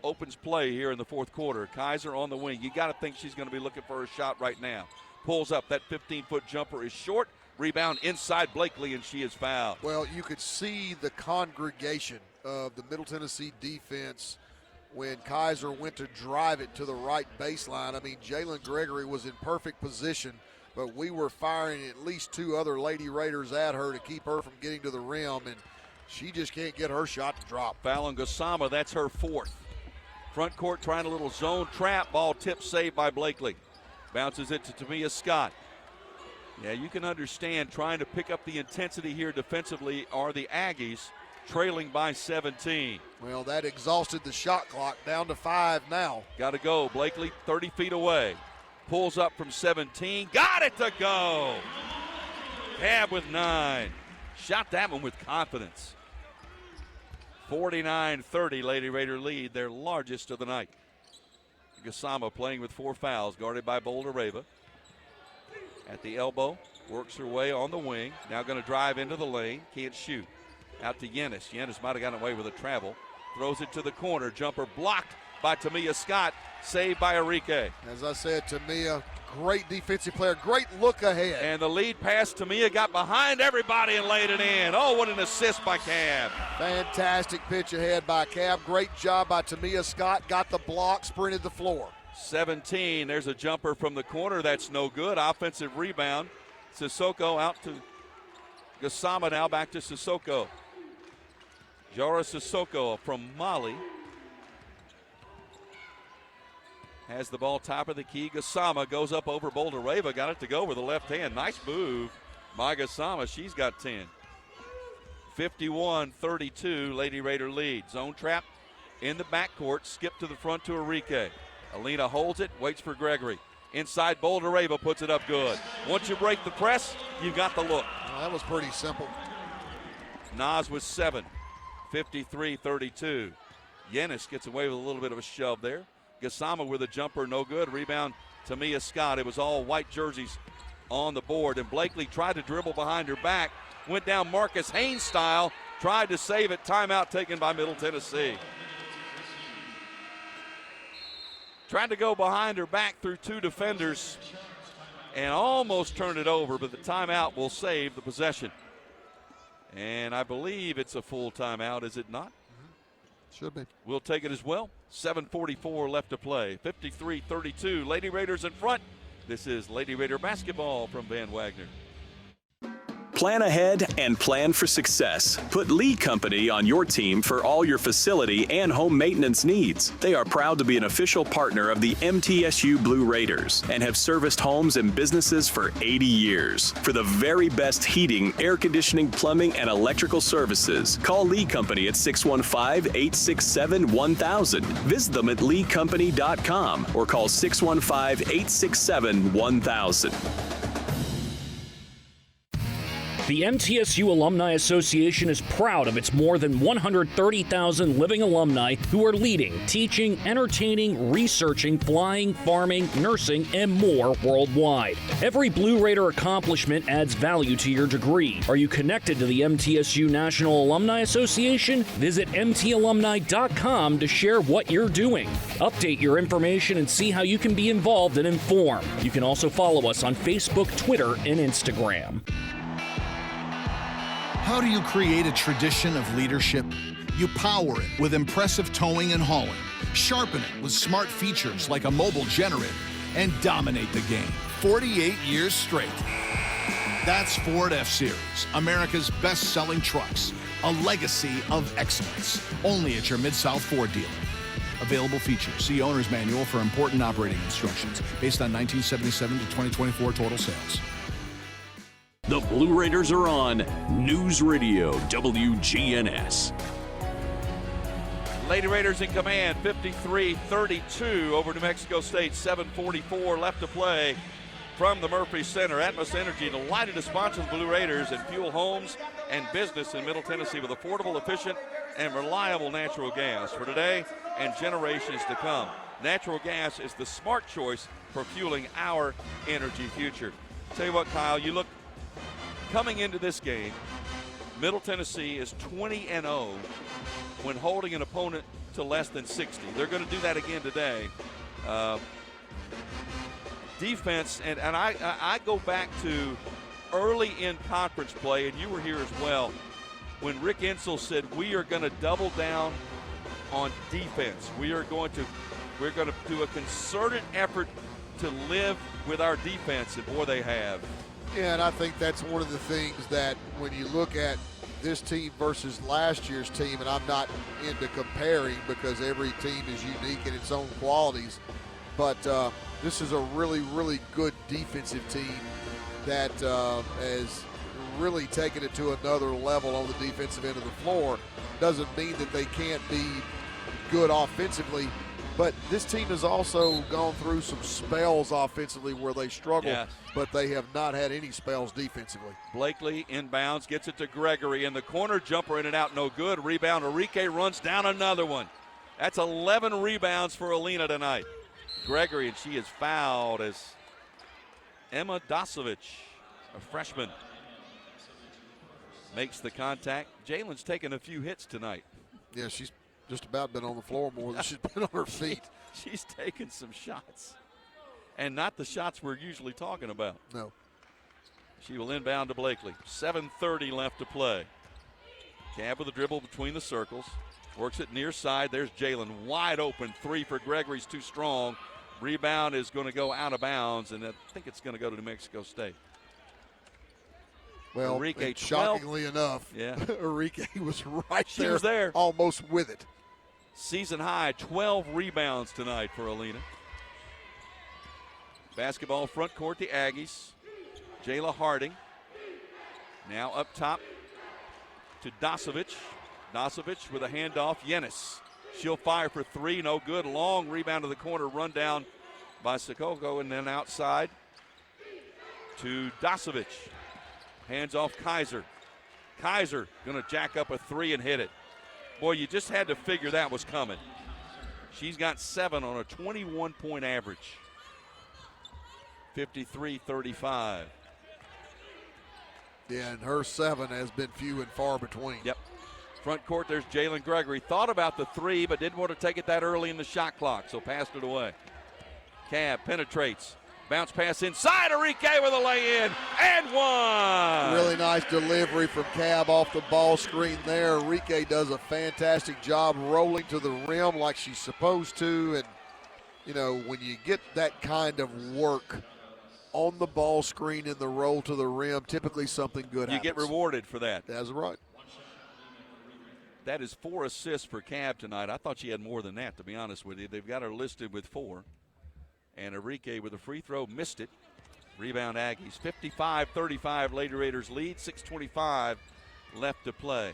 Speaker 4: opens play here in the fourth quarter. Kaiser on the wing. You got to think she's going to be looking for a shot right now. Pulls up. That 15-foot jumper is short. Rebound inside Blakely, and she is fouled.
Speaker 5: Well, you could see the congregation of the Middle Tennessee defense when Kaiser went to drive it to the right baseline. I mean, Jalen Gregory was in perfect position, but we were firing at least 2 other Lady Raiders at her to keep her from getting to the rim, and she just can't get her shot to drop.
Speaker 4: Foul on Gassama, that's her 4th. Front court trying a little zone trap. Ball tip saved by Blakely. Bounces it to Tamia Scott. Yeah, you can understand trying to pick up the intensity here defensively are the Aggies, trailing by 17.
Speaker 5: Well, that exhausted the shot clock, down to 5 now.
Speaker 4: Got to go. Blakely 30 feet away. Pulls up from 17. Got it to go. Cab with 9. Shot that one with confidence. 49-30, Lady Raider lead, their largest of the night. Gassama playing with 4 fouls, guarded by Boldariva. At the elbow, works her way on the wing. Now going to drive into the lane, can't shoot. Out to Yennis. Yennis might have gotten away with a travel. Throws it to the corner. Jumper blocked by Tamia Scott. Saved by Enrique.
Speaker 5: As I said, Tamia, great defensive player. Great look ahead.
Speaker 4: And the lead pass, Tamia got behind everybody and laid it in. Oh, what an assist by Cab.
Speaker 5: Fantastic pitch ahead by Cab. Great job by Tamia Scott. Got the block, sprinted the floor.
Speaker 4: 17. There's a jumper from the corner. That's no good. Offensive rebound. Sissoko out to Gassama, now back to Sissoko. Jara Sissoko from Mali has the ball top of the key. Gassama goes up over Boldariva, got it to go with the left hand. Nice move by Gassama. She's got 10. 51-32, Lady Raider lead. Zone trap in the backcourt. Skip to the front to Enrique. Alina holds it, waits for Gregory. Inside, Boldariva puts it up good. Once you break the press, you've got the look.
Speaker 5: Well, that was pretty simple.
Speaker 4: Nas with 7. 53-32. Yennis gets away with a little bit of a shove there. Gassama with a jumper, no good. Rebound, Tamia Scott. It was all white jerseys on the board, and Blakely tried to dribble behind her back. Went down Marcus Haynes style, tried to save it. Timeout taken by Middle Tennessee. Tried to go behind her back through 2 defenders and almost turned it over, but the timeout will save the possession. And I believe it's a full timeout, is it not?
Speaker 5: Should be.
Speaker 4: We'll take it as well. 7:44 left to play. 53-32. Lady Raiders in front. This is Lady Raider basketball from Van Wagner.
Speaker 15: Plan ahead and plan for success. Put Lee Company on your team for all your facility and home maintenance needs. They are proud to be an official partner of the MTSU Blue Raiders and have serviced homes and businesses for 80 years. For the very best heating, air conditioning, plumbing, and electrical services, call Lee Company at 615-867-1000. Visit them at leecompany.com or call 615-867-1000.
Speaker 17: The MTSU Alumni Association is proud of its more than 130,000 living alumni who are leading, teaching, entertaining, researching, flying, farming, nursing, and more worldwide. Every Blue Raider accomplishment adds value to your degree. Are you connected to the MTSU National Alumni Association? Visit mtalumni.com to share what you're doing. Update your information and see how you can be involved and informed. You can also follow us on Facebook, Twitter, and Instagram.
Speaker 1: How do you create a tradition of leadership? You power it with impressive towing and hauling, sharpen it with smart features like a mobile generator, and dominate the game 48 years straight. That's Ford F-Series, America's best-selling trucks, a legacy of excellence, only at your Mid-South Ford dealer. Available features. See Owner's Manual for important operating instructions based on 1977 to 2024 total sales.
Speaker 3: The Blue Raiders are on News Radio WGNS.
Speaker 4: Lady Raiders in command, 53-32 over New Mexico State, 7:44 left to play from the Murphy Center. Atmos Energy delighted to sponsor the Blue Raiders and fuel homes and business in Middle Tennessee with affordable, efficient, and reliable natural gas for today and generations to come. Natural gas is the smart choice for fueling our energy future. Tell you what, Kyle, you look coming into this game, Middle Tennessee is 20-0 when holding an opponent to less than 60. They're going to do that again today. Defense, and I go back to early in conference play, and you were here as well, when Rick Insell said we are going to double down on defense. We're going to do a concerted effort to live with our defense, and boy, they have.
Speaker 5: Yeah, and I think that's one of the things that when you look at this team versus last year's team, and I'm not into comparing because every team is unique in its own qualities, but this is a really, really good defensive team that has really taken it to another level on the defensive end of the floor. Doesn't mean that they can't be good offensively, but this team has also gone through some spells offensively where they struggle, yes, but they have not had any spells defensively.
Speaker 4: Blakely inbounds, gets it to Gregory, and the corner jumper in and out, no good. Rebound, Enrique runs down another one. That's 11 rebounds for Alina tonight. Gregory, and she is fouled as Emma Dasovic, a freshman, makes the contact. Jalen's taken a few hits tonight.
Speaker 5: Yeah, she's just about been on the floor more than she's been on her feet.
Speaker 4: She's taken some shots, and not the shots we're usually talking about.
Speaker 5: No.
Speaker 4: She will inbound to Blakely. 7:30 left to play. Cab with a dribble between the circles. Works it near side. There's Jalen. Wide open. Three for Gregory's too strong. Rebound is going to go out of bounds, and I think it's going to go to New Mexico State.
Speaker 5: Well,
Speaker 4: Enrique,
Speaker 5: shockingly enough,
Speaker 4: yeah,
Speaker 5: Enrique was right there.
Speaker 4: She was there.
Speaker 5: Almost with it.
Speaker 4: Season high, 12 rebounds tonight for Alina. Basketball front court, the Aggies. Jayla Harding. Now up top to Dasovic. Dasovic with a handoff. Yenis. She'll fire for three. No good. Long rebound to the corner. Run down by Sikoko, and then outside to Dasovic. Hands off Kaiser. Kaiser going to jack up a three and hit it. Boy, you just had to figure that was coming. She's got 7 on a 21-point average. 53-35.
Speaker 5: Yeah, and her 7 has been few and far between.
Speaker 4: Yep. Front court, there's Jalen Gregory. Thought about the three, but didn't want to take it that early in the shot clock, so passed it away. Cab penetrates. Bounce pass inside. Enrique with a lay-in and one.
Speaker 5: Really nice delivery from Cab off the ball screen there. Enrique does a fantastic job rolling to the rim like she's supposed to. And, you know, when you get that kind of work on the ball screen in the roll to the rim, typically something good happens.
Speaker 4: You get rewarded for that.
Speaker 5: That's right.
Speaker 4: That is 4 assists for Cab tonight. I thought she had more than that, to be honest with you. They've got her listed with 4. And Enrique with a free throw, missed it. Rebound Aggies. 55-35, Lady Raiders lead. 6:25 left to play.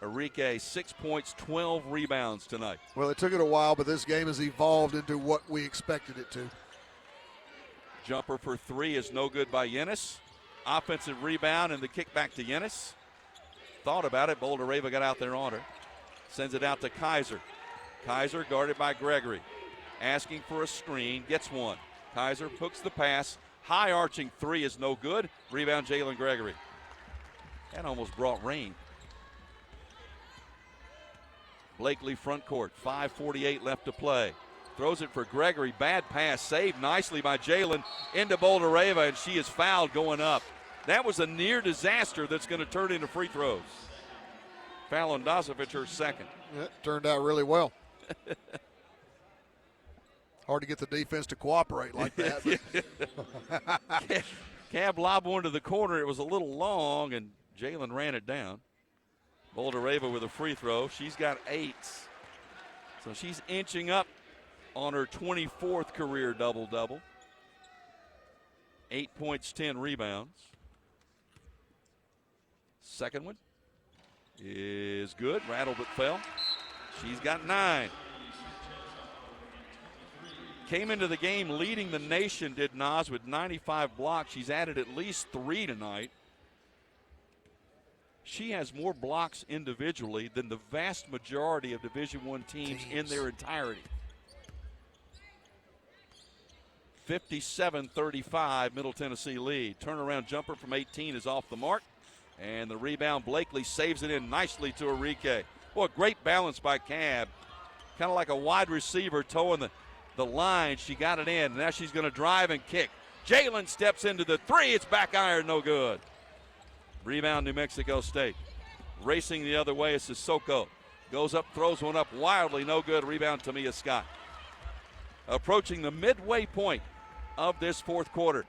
Speaker 4: Enrique, 6 points, 12 rebounds tonight.
Speaker 5: Well, it took it a while, but this game has evolved into what we expected it to.
Speaker 4: Jumper for 3 is no good by Yenis. Offensive rebound and the kick back to Yenis. Thought about it. Boulder-Rava got out there on her. Sends it out to Kaiser. Kaiser guarded by Gregory. Asking for a screen. Gets one. Kaiser hooks the pass. High arching 3 is no good. Rebound Jalen Gregory. That almost brought rain. Blakely front court. 5:48 left to play. Throws it for Gregory. Bad pass. Saved nicely by Jalen into Boulder-Rava, and she is fouled going up. That was a near disaster that's going to turn into free throws. Foul on Dozovic, her second.
Speaker 5: It turned out really well. Hard to get the defense to cooperate like that.
Speaker 4: Cab lob one to the corner. It was a little long, and Jalen ran it down. Boulder-Rava with a free throw. She's got 8. So she's inching up on her 24th career double-double. 8 points, 10 rebounds. Second one is good. Rattled but fell. She's got 9. Came into the game leading the nation, did Nas, with 95 blocks. She's added at least 3 tonight. She has more blocks individually than the vast majority of Division I teams in their entirety. 57-35, Middle Tennessee lead. Turnaround jumper from 18 is off the mark. And the rebound, Blakely saves it in nicely to Enrique. Boy, great balance by Cab. Kind of like a wide receiver towing the line. She got it in. Now she's going to drive and kick. Jalen steps into the 3. It's back iron, no good. Rebound, New Mexico State. Racing the other way is Sissoko. Goes up, throws one up wildly, no good. Rebound, Tamia Scott. Approaching the midway point of this fourth quarter.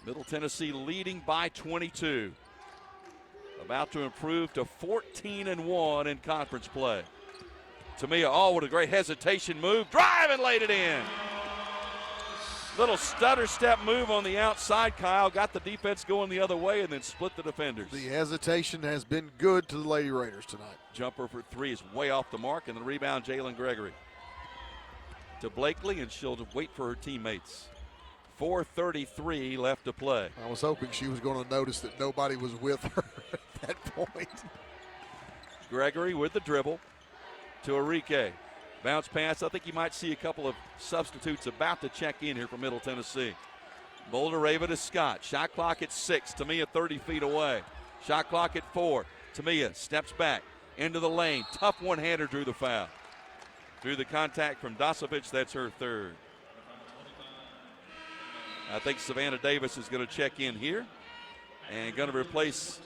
Speaker 4: Middle Tennessee leading by 22. About to improve to 14-1 in conference play. Tamia, oh, what a great hesitation move. Drive and laid it in. Little stutter step move on the outside, Kyle. Got the defense going the other way and then split the defenders.
Speaker 5: The hesitation has been good to the Lady Raiders tonight.
Speaker 4: Jumper for 3 is way off the mark, and the rebound, Jalen Gregory. To Blakely, and she'll wait for her teammates. 4:33 left to play.
Speaker 5: I was hoping she was going to notice that nobody was with her at that point.
Speaker 4: Gregory with the dribble to Enrique. Bounce pass. I think you might see a couple of substitutes about to check in here from Middle Tennessee. Boulder-Rava to Scott. Shot clock at 6. Tamia 30 feet away. Shot clock at 4. Tamia steps back into the lane. Tough one-hander, drew the foul. Drew the contact from Dosovic. That's her 3rd. I think Savannah Davis is going to check in here and going to replace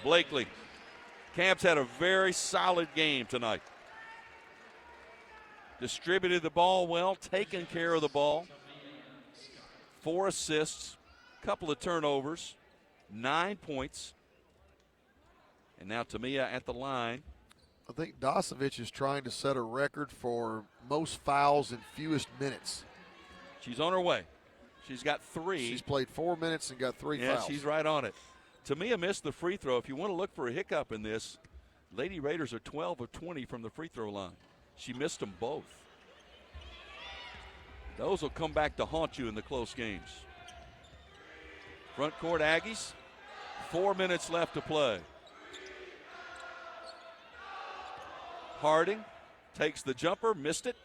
Speaker 4: Blakely. Cab's had a very solid game tonight. Distributed the ball well, taken care of the ball. 4 assists, couple of turnovers, 9 points. And now Tamia at the line.
Speaker 5: I think Dosovic is trying to set a record for most fouls in fewest minutes.
Speaker 4: She's on her way. She's got 3.
Speaker 5: She's played 4 minutes and got 3 fouls.
Speaker 4: Yeah, she's right on it. Tamia missed the free throw. If you want to look for a hiccup in this, Lady Raiders are 12 of 20 from the free throw line. She missed them both. Those will come back to haunt you in the close games. Front court Aggies, 4 minutes left to play. Harding takes the jumper, missed it.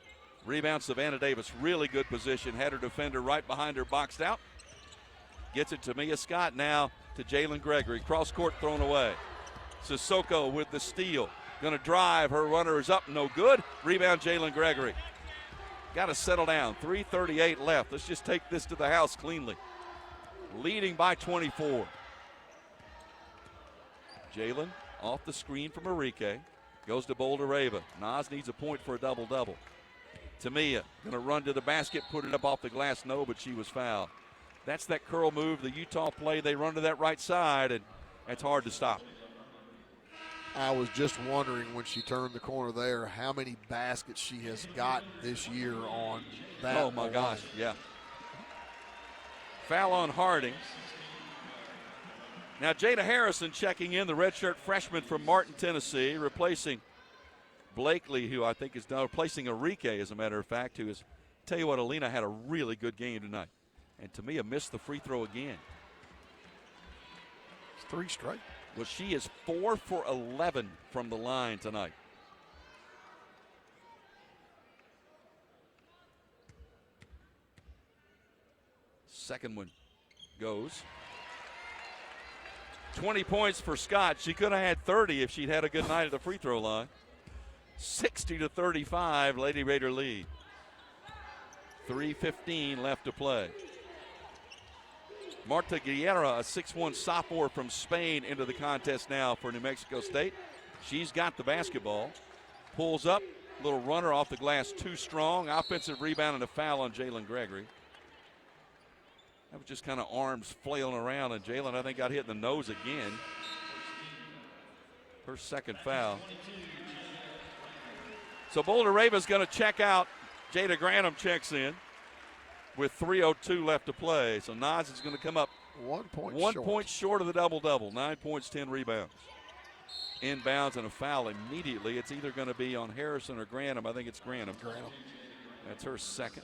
Speaker 4: Rebound Savannah Davis, really good position. Had her defender right behind her, boxed out. Gets it to Mia Scott now to Jalen Gregory. Cross court thrown away. Sissoko with the steal. Going to drive. Her runner is up. No good. Rebound Jalen Gregory. Got to settle down. 3:38 left. Let's just take this to the house cleanly. Leading by 24. Jalen off the screen from Enrique. Goes to Boulder-Rava. Nas needs a point for a double-double. Tamia going to run to the basket, put it up off the glass. No, but she was fouled. That's that curl move, the Utah play. They run to that right side, and that's hard to stop.
Speaker 5: I was just wondering when she turned the corner there how many baskets she has gotten this year on that.
Speaker 4: Oh, my gosh, yeah. Foul on Harding. Now, Jada Harrison checking in, the redshirt freshman from Martin, Tennessee, replacing Blakely, who I think is now replacing Enrique, as a matter of fact, who is, tell you what, Alina had a really good game tonight. And Tamia missed the free throw again.
Speaker 5: It's 3 straight.
Speaker 4: Well, she is 4 for 11 from the line tonight. Second one goes. 20 points for Scott. She could have had 30 if she'd had a good night at the free throw line. 60-35, Lady Raider lead. 3:15 left to play. Marta Guerra, a 6'1 sophomore from Spain, into the contest now for New Mexico State. She's got the basketball. Pulls up, little runner off the glass, too strong. Offensive rebound and a foul on Jalen Gregory. That was just kind of arms flailing around, and Jalen, I think, got hit in the nose again. Her second foul. So Boulder Raven's going to check out. Jada Granum checks in with 3:02 left to play. So Nas is going to come up
Speaker 5: 1 point
Speaker 4: point short of the double-double. 9 points, 10 rebounds. Inbounds and a foul immediately. It's either going to be on Harrison or Granum. I think it's Granum. That's her second.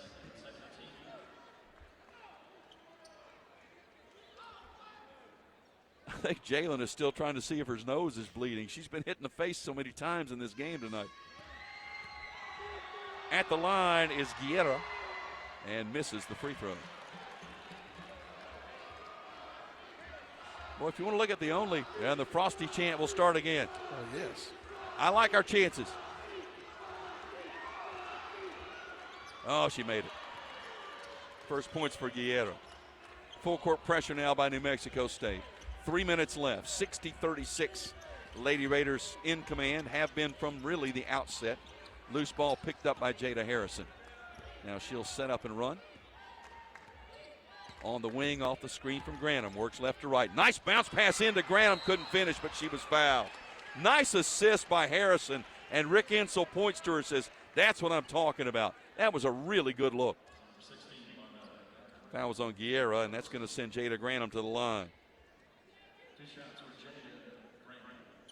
Speaker 4: I think Jalen is still trying to see if her nose is bleeding. She's been hit in the face so many times in this game tonight. At the line is Guerra and misses the free throw. Boy, if you want to look at the only, and the Frosty chant will start again.
Speaker 5: Oh, yes.
Speaker 4: I like our chances. Oh, she made it. First points for Guerra. Full court pressure now by New Mexico State. 3 minutes left, 60-36. Lady Raiders in command, have been from really the outset. Loose ball picked up by Jada Harrison. Now she'll set up and run. On the wing off the screen from Granum, works left to right. Nice bounce pass into Granum, couldn't finish, but she was fouled. Nice assist by Harrison, and Rick Insel points to her and says, that's what I'm talking about. That was a really good look. Foul was on Guerra, and that's going to send Jada Granum to the line.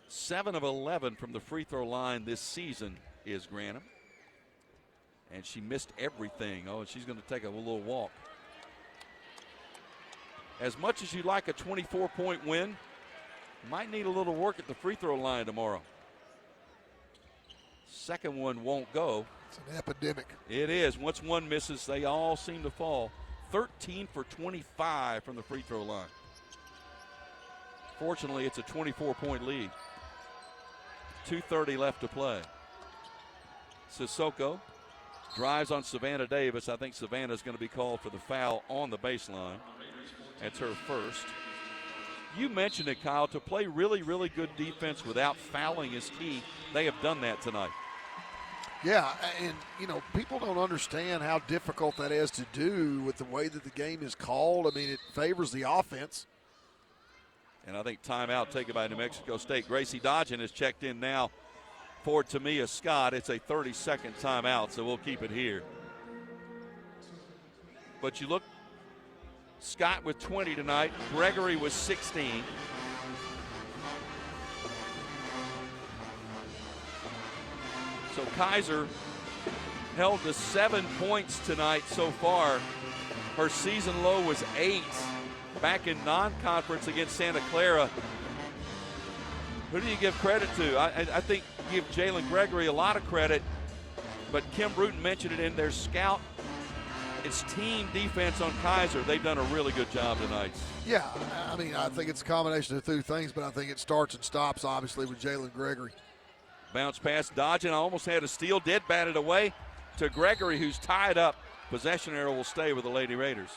Speaker 4: 7 of 11 from the free throw line this season is Granum. And she missed everything. Oh, and she's going to take a little walk. As much as you like a 24-point win, might need a little work at the free throw line tomorrow. Second one won't go.
Speaker 5: It's an epidemic.
Speaker 4: It is. Once one misses, they all seem to fall. 13 for 25 from the free throw line. Fortunately, it's a 24-point lead. 2:30 left to play. Sissoko drives on Savannah Davis. I think Savannah's going to be called for the foul on the baseline. That's her first. You mentioned it, Kyle. To play really, really good defense without fouling is key. They have done that tonight.
Speaker 5: Yeah, and, you know, people don't understand how difficult that is to do with the way that the game is called. I mean, it favors the offense.
Speaker 4: And I think timeout taken by New Mexico State. Gracie Dodgen has checked in now for Tamia Scott. It's a 30-second timeout, so we'll keep it here. But you look, Scott with 20 tonight. Gregory with 16. So Kaiser held to 7 points tonight so far. Her season low was 8 back in non-conference against Santa Clara. Who do you give credit to? I think you give Jalen Gregory a lot of credit, but Kim Bruton mentioned it in their scout. It's team defense on Kaiser. They've done a really good job tonight.
Speaker 5: Yeah, I mean, I think it's a combination of two things, but I think it starts and stops, obviously, with Jalen Gregory.
Speaker 4: Bounce pass, Dodgen almost had a steal, did bat it away to Gregory, who's tied up. Possession arrow will stay with the Lady Raiders.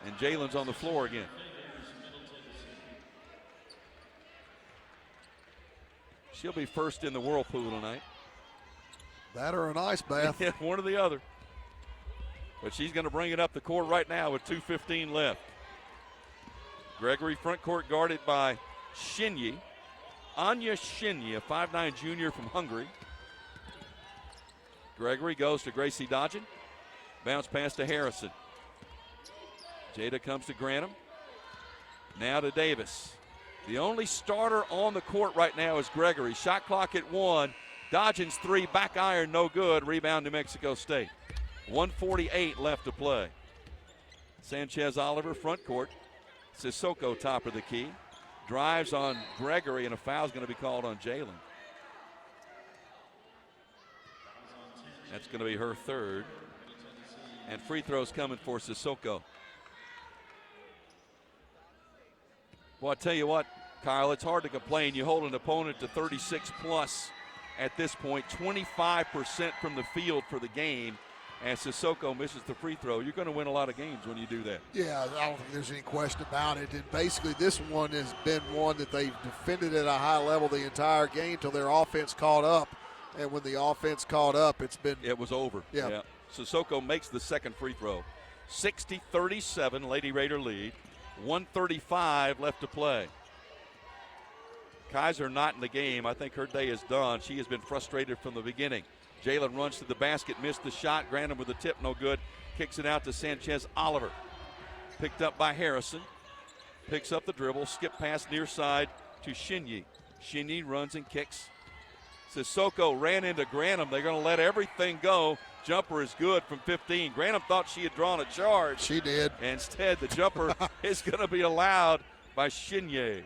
Speaker 4: And Jalen's on the floor again. She'll be first in the whirlpool tonight.
Speaker 5: That or an ice bath.
Speaker 4: Yeah, one or the other. But she's going to bring it up the court right now with 2:15 left. Gregory front court guarded by Shinyi. Anya Shinyi, a 5'9 junior from Hungary. Gregory goes to Gracie Dodgen. Bounce pass to Harrison. Jada comes to Granum. Now to Davis. The only starter on the court right now is Gregory. Shot clock at 1. Dodgen's 3, back iron, no good. Rebound, New Mexico State. 1:48 left to play. Sanchez Oliver front court. Sissoko top of the key. Drives on Gregory, and a foul's going to be called on Jalen. That's going to be her third. And free throws coming for Sissoko. Well, I tell you what, Kyle, it's hard to complain. You hold an opponent to 36 plus at this point, 25% from the field for the game, and Sissoko misses the free throw. You're going to win a lot of games when you do that.
Speaker 5: Yeah, I don't think there's any question about it. And basically this one has been one that they've defended at a high level the entire game till their offense caught up. And when the offense caught up, it was
Speaker 4: over.
Speaker 5: Yeah.
Speaker 4: Sissoko makes the second free throw. 60-37, Lady Raider lead. 1:35 left to play. Kaiser not in the game. I think her day is done. She has been frustrated from the beginning. Jalen runs to the basket, missed the shot. Grantham with the tip, no good. Kicks it out to Sanchez Oliver. Picked up by Harrison. Picks up the dribble, skip pass near side to Shinyi. Shinyi runs and kicks. Sissoko ran into Grantham. They're going to let everything go. Jumper is good from 15. Grantham thought she had drawn a charge.
Speaker 5: She did.
Speaker 4: Instead, the jumper is going to be allowed by Shinyi.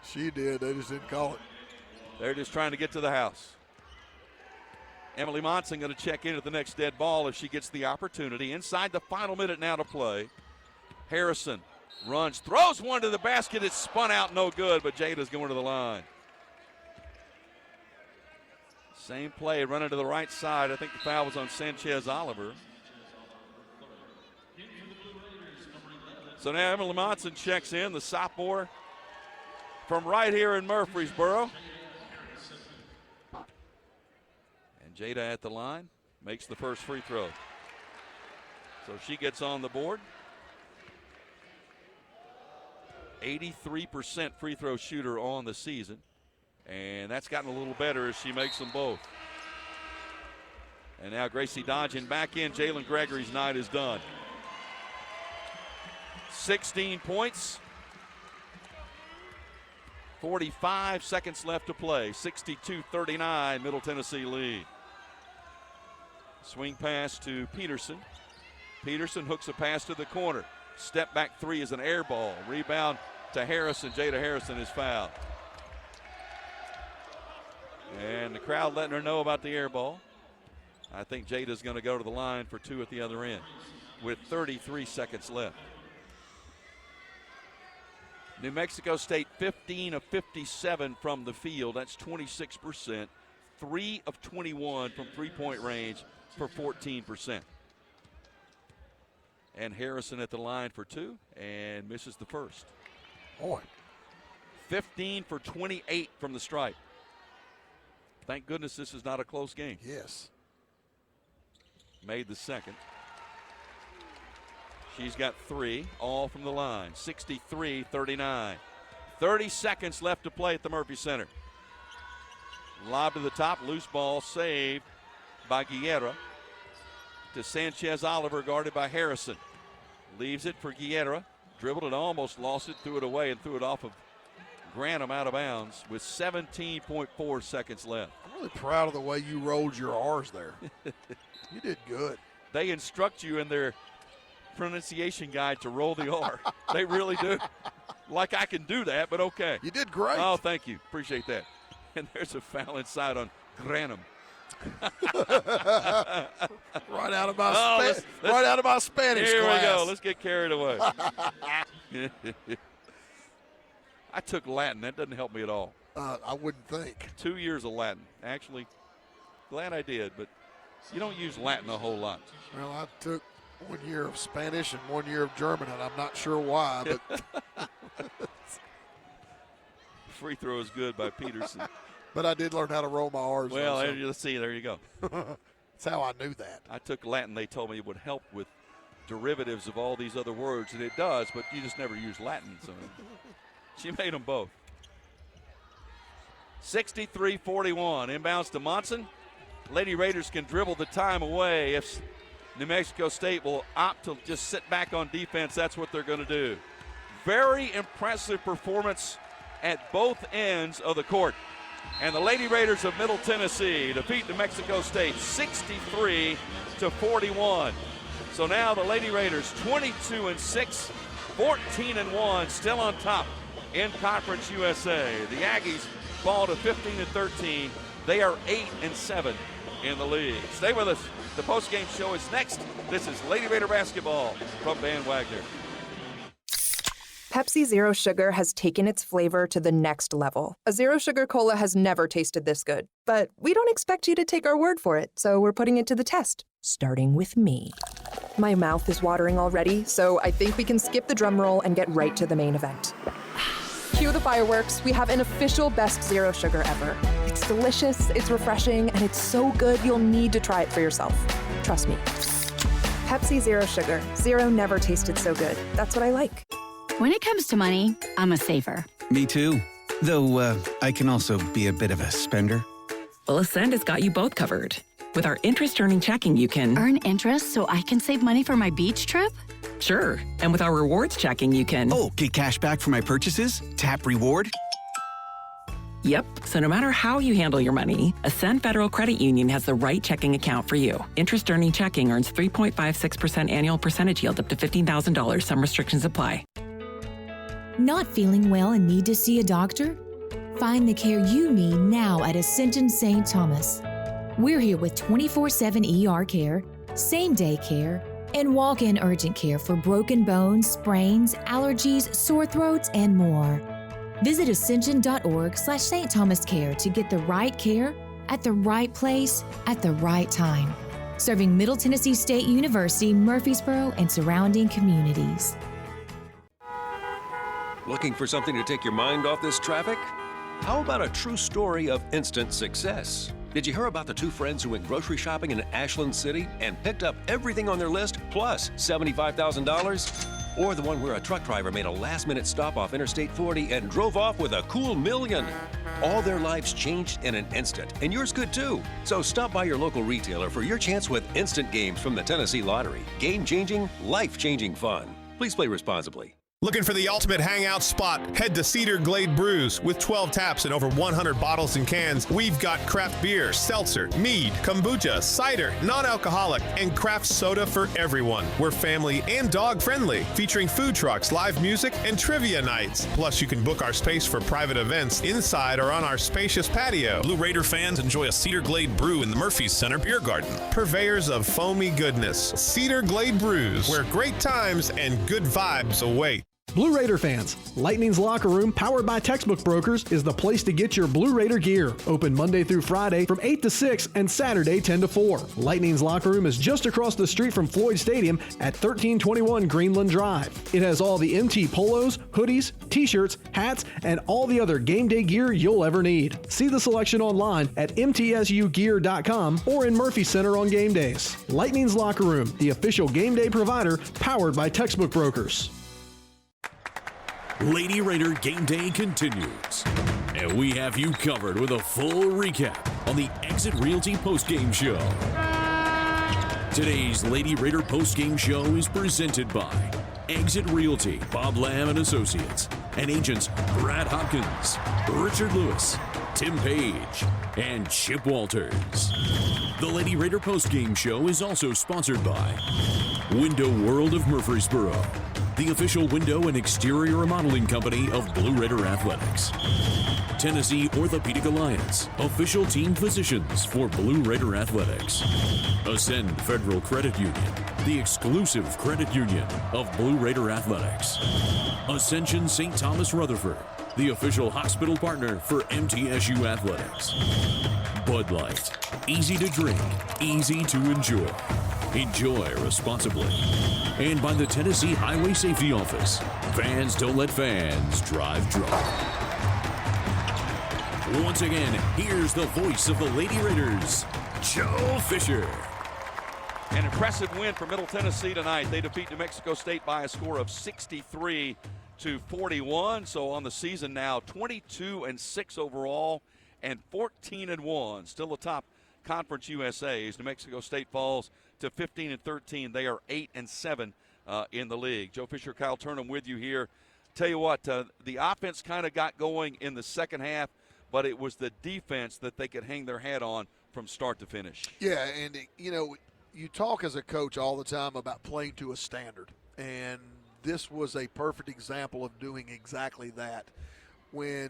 Speaker 5: She did. They just didn't call it.
Speaker 4: They're just trying to get to the house. Emily Monson going to check in at the next dead ball if she gets the opportunity. Inside the final minute now to play. Harrison runs, throws one to the basket. It's spun out, no good, but Jada's going to the line. Same play, running to the right side. I think the foul was on Sanchez Oliver. So now Emily Monson checks in, the sophomore from right here in Murfreesboro. And Jada at the line makes the first free throw. So she gets on the board. 83% free throw shooter on the season. And that's gotten a little better as she makes them both. And now Gracie Dodgen back in. Jalen Gregory's night is done. 16 points. 45 seconds left to play. 62-39, Middle Tennessee lead. Swing pass to Peterson. Peterson hooks a pass to the corner. Step back three is an air ball. Rebound to Harrison. Jada Harrison is fouled. And the crowd letting her know about the air ball. I think Jada's going to go to the line for two at the other end with 33 seconds left. New Mexico State 15 of 57 from the field. That's 26%. 3 of 21 from three-point range for 14%. And Harrison at the line for two and misses the first.
Speaker 5: Boy.
Speaker 4: 15 for 28 from the stripe. Thank goodness this is not a close game.
Speaker 5: Yes.
Speaker 4: Made the second. She's got three, all from the line. 63-39. 30 seconds left to play at the Murphy Center. Lob to the top, loose ball saved by Guerra to Sanchez Oliver, guarded by Harrison. Leaves it for Guerra. Dribbled it, almost lost it, threw it away, and threw it off of Grantham out of bounds with 17.4 seconds left.
Speaker 5: I'm really proud of the way you rolled your R's there. You did good.
Speaker 4: They instruct you in their pronunciation guide to roll the R. They really do. Like I can do that, but okay.
Speaker 5: You did great.
Speaker 4: Oh, thank you. Appreciate that. And there's a foul inside on Grantham.
Speaker 5: Right out of my right out of my Spanish
Speaker 4: Here
Speaker 5: class.
Speaker 4: we go. Let's get carried away. I took Latin. That doesn't help me at all.
Speaker 5: I wouldn't think.
Speaker 4: 2 years of Latin. Actually, glad I did, but you don't use Latin a whole lot.
Speaker 5: Well, I took 1 year of Spanish and 1 year of German, and I'm not sure why, but
Speaker 4: free throw is good by Peterson.
Speaker 5: But I did learn how to roll my R's.
Speaker 4: Well, let's see. There you go.
Speaker 5: That's how I knew that.
Speaker 4: I took Latin. They told me it would help with derivatives of all these other words, and it does, but you just never use Latin. So she made them both. 63-41. Inbounds to Monson. Lady Raiders can dribble the time away. If New Mexico State will opt to just sit back on defense, that's what they're going to do. Very impressive performance at both ends of the court. And the Lady Raiders of Middle Tennessee defeat New Mexico State 63-41. So now the Lady Raiders 22-6, 14-1, still on top in Conference USA. The Aggies fall to 15-13. They are 8-7 in the league. Stay with us. The postgame show is next. This is Lady Raider basketball from Van Wagner.
Speaker 18: Pepsi Zero Sugar has taken its flavor to the next level. A Zero Sugar Cola has never tasted this good. But we don't expect you to take our word for it, so we're putting it to the test, starting with me. My mouth is watering already, so I think we can skip the drum roll and get right to the main event. Cue the fireworks. We have an official best Zero Sugar ever. It's delicious, it's refreshing, and it's so good you'll need to try it for yourself. Trust me. Pepsi Zero Sugar. Zero never tasted so good. That's what I like.
Speaker 12: When it comes to money, I'm a saver.
Speaker 13: Me too. Though I can also be a bit of a spender.
Speaker 14: Well, Ascend has got you both covered. With our interest-earning checking, you can
Speaker 12: earn interest so I can save money for my beach trip?
Speaker 14: Sure. And with our rewards checking, you can
Speaker 13: get cash back for my purchases? Tap reward?
Speaker 14: Yep. So no matter how you handle your money, Ascend Federal Credit Union has the right checking account for you. Interest-earning checking earns 3.56% annual percentage yield up to $15,000. Some restrictions apply.
Speaker 19: Not feeling well and need to see a doctor? Find the care you need now at Ascension St. Thomas. We're here with 24/7 ER care, same-day care, and walk-in urgent care for broken bones, sprains, allergies, sore throats, and more. Visit ascension.org/St. Thomas Care to get the right care at the right place at the right time. Serving Middle Tennessee State University, Murfreesboro, and surrounding communities.
Speaker 20: Looking for something to take your mind off this traffic? How about a true story of instant success? Did you hear about the two friends who went grocery shopping in Ashland City and picked up everything on their list plus $75,000? Or the one where a truck driver made a last-minute stop off Interstate 40 and drove off with a cool $1 million? All their lives changed in an instant, and yours could too. So stop by your local retailer for your chance with instant games from the Tennessee Lottery. Game-changing, life-changing fun. Please play responsibly.
Speaker 21: Looking for the ultimate hangout spot? Head to Cedar Glade Brews. With 12 taps and over 100 bottles and cans, we've got craft beer, seltzer, mead, kombucha, cider, non-alcoholic, and craft soda for everyone. We're family and dog-friendly, featuring food trucks, live music, and trivia nights. Plus, you can book our space for private events inside or on our spacious patio. Blue Raider fans enjoy a Cedar Glade brew in the Murphy's Center Beer Garden. Purveyors of foamy goodness, Cedar Glade Brews, where great times and good vibes await.
Speaker 7: Blue Raider fans, Lightning's Locker Room, powered by Textbook Brokers, is the place to get your Blue Raider gear. Open Monday through Friday from 8 to 6 and Saturday 10 to 4. Lightning's Locker Room is just across the street from Floyd Stadium at 1321 Greenland Drive. It has all the MT polos, hoodies, t-shirts, hats, and all the other game day gear you'll ever need. See the selection online at mtsugear.com or in Murphy Center on game days. Lightning's Locker Room, the official game day provider, powered by Textbook Brokers.
Speaker 3: Lady Raider Game Day continues, and we have you covered with a full recap on the Exit Realty postgame show. Today's Lady Raider postgame show is presented by Exit Realty, Bob Lamb and Associates, and agents Brad Hopkins, Richard Lewis, Tim Page, and Chip Walters. The Lady Raider postgame show is also sponsored by Window World of Murfreesboro, the official window and exterior remodeling company of Blue Raider Athletics. Tennessee Orthopedic Alliance, official team physicians for Blue Raider Athletics. Ascend Federal Credit Union, the exclusive credit union of Blue Raider Athletics. Ascension St. Thomas Rutherford, the official hospital partner for MTSU Athletics. Bud Light, easy to drink, easy to enjoy. Enjoy responsibly. And by the Tennessee Highway Safety Office, fans don't let fans drive drunk. Once again, here's the voice of the Lady Raiders, Joe Fisher.
Speaker 4: An impressive win for Middle Tennessee tonight. They defeat New Mexico State by a score of 63-41. So on the season now, 22-6 overall and 14-1. Still atop Conference USA's. New Mexico State falls to 15-13. They are 8-7 in the league. Joe Fisher, Kyle Turnham with you here. Tell you what, the offense kind of got going in the second half, but it was the defense that they could hang their hat on from start to finish.
Speaker 5: Yeah, and, you know, you talk as a coach all the time about playing to a standard, and this was a perfect example of doing exactly that. When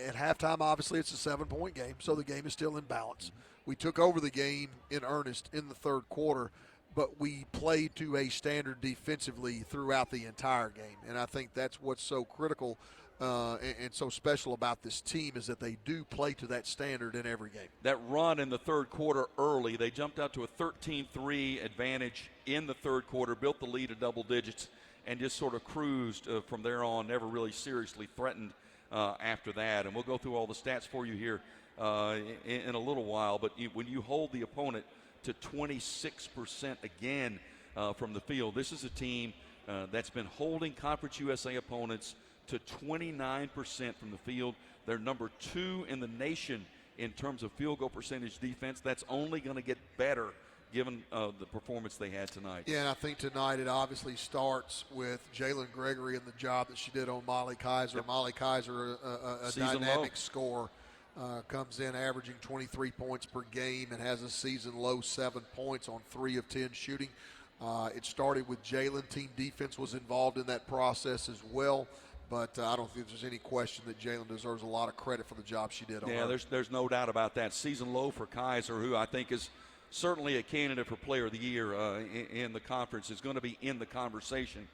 Speaker 5: at halftime, obviously it's a 7-point game, so the game is still in balance. We took over the game in earnest in the third quarter, but we played to a standard defensively throughout the entire game. And I think that's what's so critical and so special about this team is that they do play to that standard in every game.
Speaker 4: That run in the third quarter early, they jumped out to a 13-3 advantage in the third quarter, built the lead to double digits, and just sort of cruised from there on, never really seriously threatened after that. And we'll go through all the stats for you here in a little while. But when you hold the opponent to 26% again from the field. This is a team that's been holding Conference USA opponents to 29% from the field. They're number 2 in the nation in terms of field goal percentage defense. That's only going to get better given the performance they had tonight.
Speaker 5: Yeah, and I think tonight it obviously starts with Jalen Gregory and the job that she did on Molly Kaiser. Yep. Molly Kaiser, a dynamic scorer. Comes in averaging 23 points per game and has a season low 7 points on 3 of 10 shooting. It started with Jalen. Team defense was involved in that process as well. But I don't think there's any question that Jalen deserves a lot of credit for the job she did on her.
Speaker 4: Yeah, there's no doubt about that. Season low for Kaiser, who I think is certainly a candidate for Player of the Year in the conference, is going to be in the conversation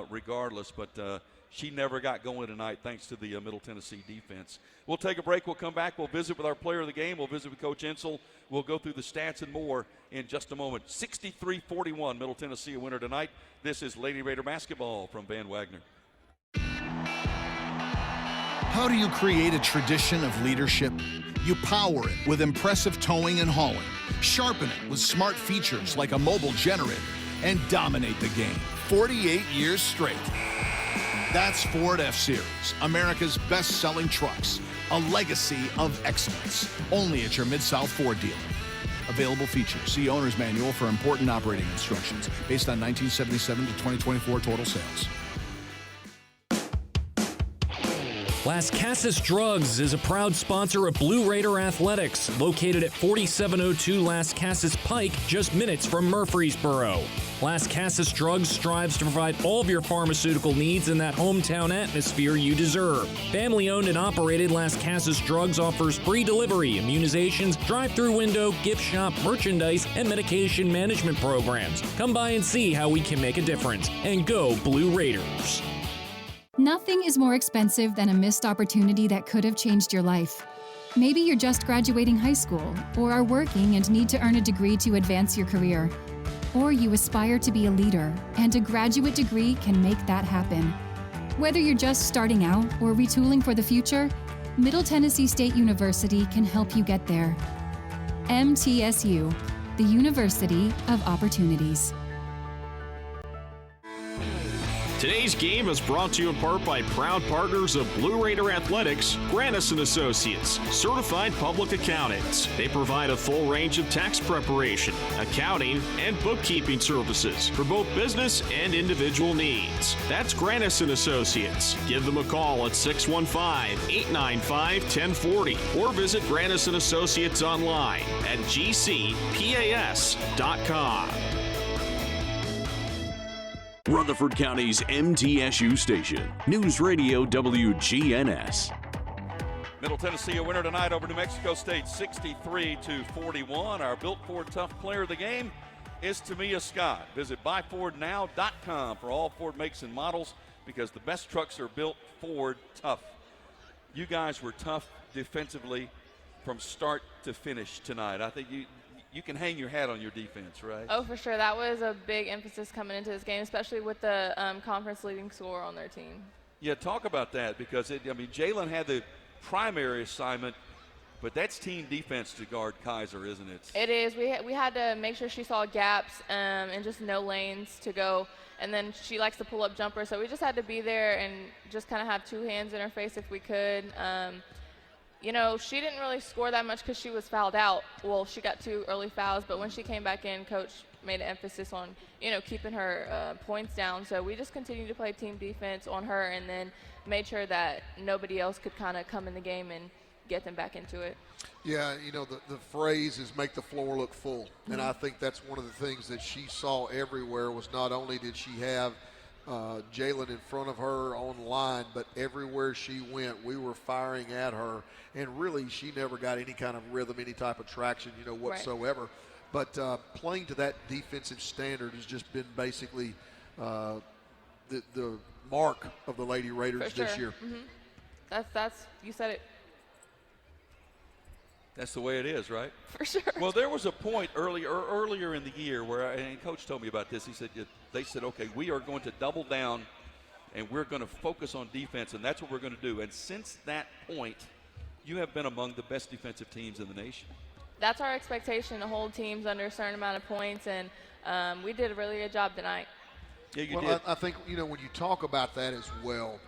Speaker 4: regardless. But she never got going tonight thanks to the Middle Tennessee defense. We'll take a break. We'll come back. We'll visit with our player of the game. We'll visit with Coach Insel. We'll go through the stats and more in just a moment. 63-41, Middle Tennessee a winner tonight. This is Lady Raider basketball from Van Wagner.
Speaker 1: How do you create a tradition of leadership? You power it with impressive towing and hauling, sharpen it with smart features like a mobile generator, and dominate the game 48 years straight. That's Ford F-Series, America's best-selling trucks, a legacy of excellence. Only at your Mid-South Ford dealer. Available features. See Owner's Manual for important operating instructions based on 1977 to 2024 total sales.
Speaker 17: Las Casas Drugs is a proud sponsor of Blue Raider Athletics, located at 4702 Las Casas Pike, just minutes from Murfreesboro. Las Casas Drugs strives to provide all of your pharmaceutical needs in that hometown atmosphere you deserve. Family-owned and operated, Las Casas Drugs offers free delivery, immunizations, drive-through window, gift shop, merchandise, and medication management programs. Come by and see how we can make a difference. And go Blue Raiders.
Speaker 16: Nothing is more expensive than a missed opportunity that could have changed your life. Maybe you're just graduating high school, or are working and need to earn a degree to advance your career. Or you aspire to be a leader, and a graduate degree can make that happen. Whether you're just starting out or retooling for the future, Middle Tennessee State University can help you get there. MTSU, the University of Opportunities.
Speaker 2: Today's game is brought to you in part by proud partners of Blue Raider Athletics, Granis & Associates, certified public accountants. They provide a full range of tax preparation, accounting, and bookkeeping services for both business and individual needs. That's Granis & Associates. Give them a call at 615-895-1040 or visit Granis & Associates online at gcpas.com.
Speaker 3: Rutherford County's MTSU station, News Radio WGNS.
Speaker 4: Middle Tennessee a winner tonight over New Mexico State, 63-41. Our Built Ford Tough player of the game is Tamia Scott. Visit buyfordnow.com for all Ford makes and models, because the best trucks are built Ford tough. You guys were tough defensively from start to finish tonight. I think you can hang your hat on your defense, right?
Speaker 22: Oh, for sure. That was a big emphasis coming into this game, especially with the conference leading scorer on their team.
Speaker 4: Yeah, talk about that, because Jalen had the primary assignment But that's team defense to guard Kaiser, isn't it?
Speaker 22: It is. We had to make sure she saw gaps and just no lanes to go. And then she likes to pull up jumper, so we just had to be there and just kind of have two hands in her face if we could. You know, she didn't really score that much because she was fouled out. Well, she got 2 early fouls, but when she came back in, Coach made an emphasis on, you know, keeping her points down. So we just continued to play team defense on her and then made sure that nobody else could kind of come in the game and get them back into it.
Speaker 5: Yeah, you know, the phrase is make the floor look full. And I think that's one of the things that she saw everywhere was not only did she have Jalen in front of her on line, but everywhere she went, we were firing at her. And really, she never got any kind of rhythm, any type of traction, you know, whatsoever. Right. But playing to that defensive standard has just been basically the mark of the Lady Raiders this year.
Speaker 22: Mm-hmm. That's you said it.
Speaker 4: That's the way it is, right?
Speaker 22: For sure.
Speaker 4: Well, there was a point earlier in the year where, and Coach told me about this, he said, they said, okay, we are going to double down and we're going to focus on defense, and that's what we're going to do. And since that point, you have been among the best defensive teams in the nation.
Speaker 22: That's our expectation, to hold teams under a certain amount of points, and we did a really good job tonight.
Speaker 4: Yeah, you
Speaker 5: did.
Speaker 4: I
Speaker 5: think, you know, when you talk about that as well,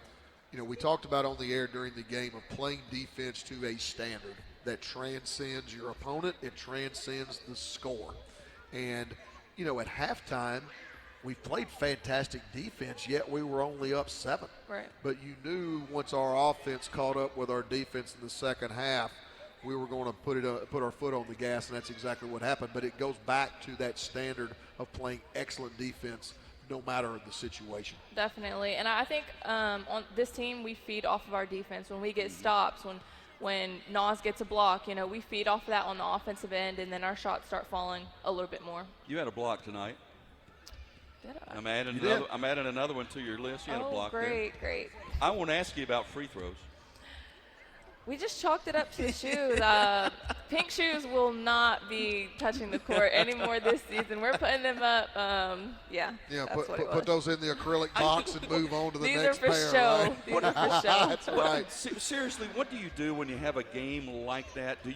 Speaker 5: you know, we talked about on the air during the game of playing defense to a standard that transcends your opponent, it transcends the score. And, you know, at halftime, we played fantastic defense, yet we were only up 7.
Speaker 22: Right.
Speaker 5: But you knew once our offense caught up with our defense in the second half, we were going to put our foot on the gas, and that's exactly what happened. But it goes back to that standard of playing excellent defense no matter the situation.
Speaker 22: Definitely. And I think on this team, we feed off of our defense. When we get stops, when Nas gets a block, you know, we feed off of that on the offensive end, and then our shots start falling a little bit more.
Speaker 4: You had a block tonight.
Speaker 22: Did I?
Speaker 4: I'm adding another one to your list. You had a block there.
Speaker 22: Great.
Speaker 4: I want to ask you about free throws.
Speaker 22: We just chalked it up to the shoes. Pink shoes will not be touching the court anymore this season. We're putting them up. Yeah,
Speaker 5: put those in the acrylic box and move on to the next pair.
Speaker 22: These are for show.
Speaker 5: Right?
Speaker 22: These are for show.
Speaker 5: That's right.
Speaker 4: Seriously, what do you do when you have a game like that? Do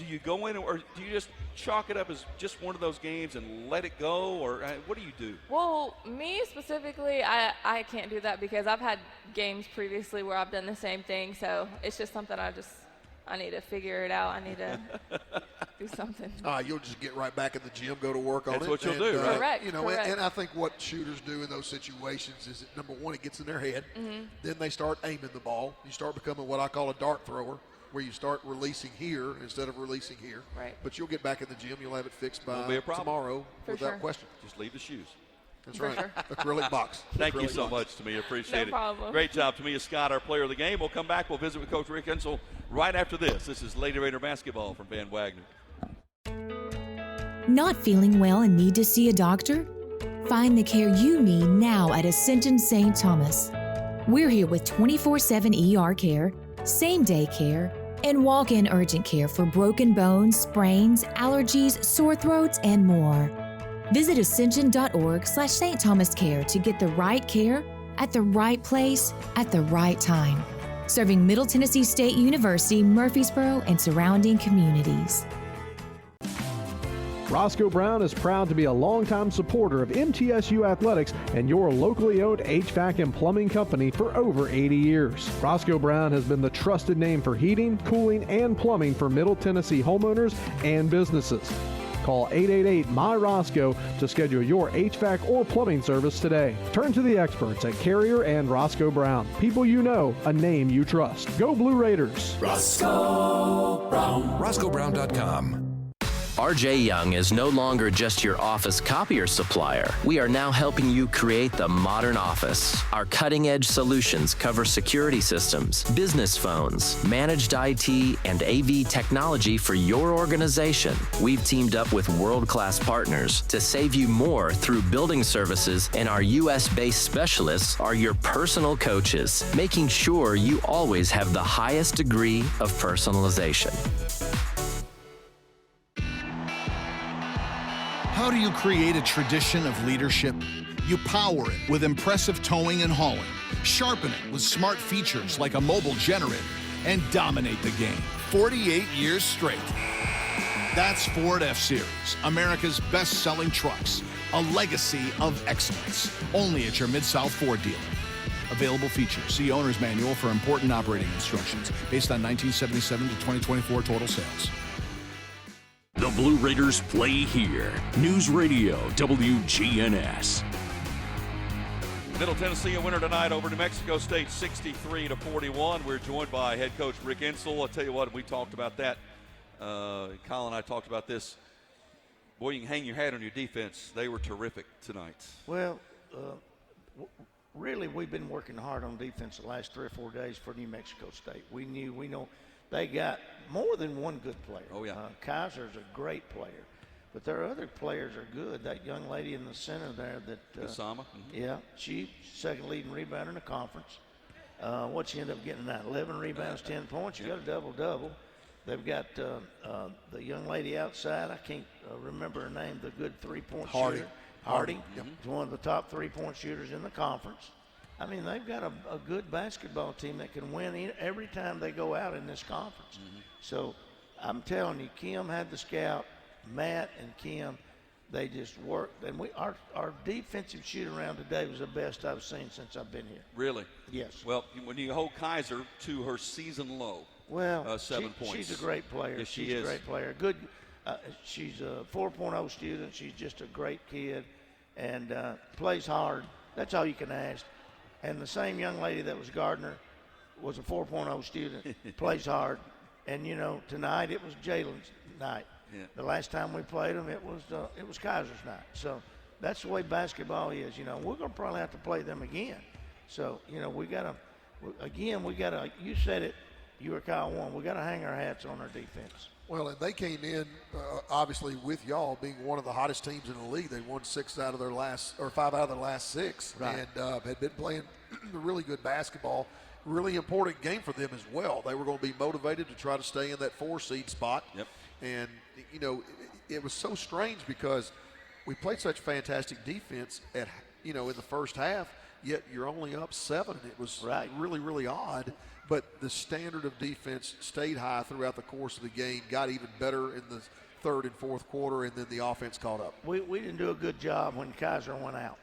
Speaker 4: you go in, or do you just chalk it up as just one of those games and let it go, or what do you do?
Speaker 22: Well, me specifically, I can't do that because I've had games previously where I've done the same thing, so it's just something I need to figure it out. I need to do something.
Speaker 5: You'll just get right back in the gym, go to work on it.
Speaker 4: That's what you'll do, right?
Speaker 22: Correct.
Speaker 5: You know,
Speaker 22: correct.
Speaker 5: And I think what shooters do in those situations is that, number one, it gets in their head.
Speaker 22: Mm-hmm.
Speaker 5: Then they start aiming the ball. You start becoming what I call a dart thrower, where you start releasing here instead of releasing here.
Speaker 22: Right.
Speaker 5: But you'll get back in the gym. You'll have it fixed by
Speaker 4: Won't be a problem.
Speaker 5: tomorrow without question.
Speaker 4: Just leave the shoes.
Speaker 5: That's right. Acrylic box.
Speaker 4: Thank you
Speaker 5: Acrylic
Speaker 4: so
Speaker 5: box.
Speaker 4: much, Tamia. Appreciate
Speaker 22: No problem.
Speaker 4: Great job, Tamia Scott, our player of the game. We'll come back. We'll visit with Coach Rick Hensel right after this. This is Lady Raider basketball from Van Wagner.
Speaker 19: Not feeling well and need to see a doctor? Find the care you need now at Ascension St. Thomas. We're here with 24/7 ER care, same-day care, and walk-in urgent care for broken bones, sprains, allergies, sore throats, and more. Visit ascension.org/St. Thomas Care to get the right care at the right place at the right time. Serving Middle Tennessee State University, Murfreesboro, and surrounding communities.
Speaker 7: Roscoe Brown is proud to be a longtime supporter of MTSU athletics and your locally owned HVAC and plumbing company for over 80 years. Roscoe Brown has been the trusted name for heating, cooling, and plumbing for Middle Tennessee homeowners and businesses. Call 888-MY-ROSCOE to schedule your HVAC or plumbing service today. Turn to the experts at Carrier and Roscoe Brown. People you know, a name you trust. Go Blue Raiders.
Speaker 9: Roscoe Brown. RoscoeBrown.com.
Speaker 6: RJ Young is no longer just your office copier supplier. We are now helping you create the modern office. Our cutting-edge solutions cover security systems, business phones, managed IT, and AV technology for your organization. We've teamed up with world-class partners to save you more through building services, and our U.S.-based specialists are your personal coaches, making sure you always have the highest degree of personalization.
Speaker 1: How do you create a tradition of leadership? You power it with impressive towing and hauling, sharpen it with smart features like a mobile generator, and dominate the game. 48 years straight. That's Ford F-Series, America's best-selling trucks. A legacy of excellence. Only at your Mid-South Ford dealer. Available features. See Owner's Manual for important operating instructions. Based on 1977 to 2024 total sales.
Speaker 3: The Blue Raiders play here. News Radio WGNS.
Speaker 4: Middle Tennessee a winner tonight over New Mexico State 63-41. We're joined by head coach Rick Insell. I'll tell you what, we talked about that. Colin and I talked about this. Boy, you can hang your hat on your defense. They were terrific tonight.
Speaker 8: Well, really, we've been working hard on defense the last 3 or 4 days for New Mexico State. We know they got more than one good player.
Speaker 4: Oh, yeah.
Speaker 8: Kaiser's a great player, but their other players are good. That young lady in the center there
Speaker 4: Osama.
Speaker 8: Yeah, she's second leading rebounder in the conference. What she ended up getting tonight? 11 rebounds, 10 points. She got a double-double. They've got the young lady outside. I can't remember her name, the good three-point shooter. Harding.
Speaker 5: Yep.
Speaker 8: Is one of the top three-point shooters in the conference. I mean, they've got a good basketball team that can win every time they go out in this conference. So I'm telling you, Kim had the scout, Matt and Kim, they just worked. And our defensive shoot-around today was the best I've seen since I've been here.
Speaker 4: Really?
Speaker 8: Yes.
Speaker 4: Well, when you hold Kaiser to her season low,
Speaker 8: well,
Speaker 4: 7 points.
Speaker 8: She's a great player.
Speaker 4: Yes,
Speaker 8: she's a great player. Good. She's a 4.0 student. She's just a great kid and plays hard. That's all you can ask. And the same young lady that was Gardner was a 4.0 student, plays hard. And, tonight it was Jalen's night.
Speaker 4: Yeah.
Speaker 8: The last time we played them, it was Kaiser's night. So that's the way basketball is. We're going to probably have to play them again. So, we got to, you said it, you or Kyle won. We got to hang our hats on our defense.
Speaker 5: Well, and they came in, obviously, with y'all being one of the hottest teams in the league. They won 5 out of their last 6,
Speaker 8: right.
Speaker 5: And had been playing really good basketball. Really important game for them as well. They were going to be motivated to try to stay in that 4 seed spot.
Speaker 4: Yep.
Speaker 5: And, it was so strange because we played such fantastic defense in the first half, yet you're only up 7. It was really, really odd. But the standard of defense stayed high throughout the course of the game, got even better in the third and fourth quarter, and then the offense caught up.
Speaker 8: We didn't do a good job when Kaiser went out.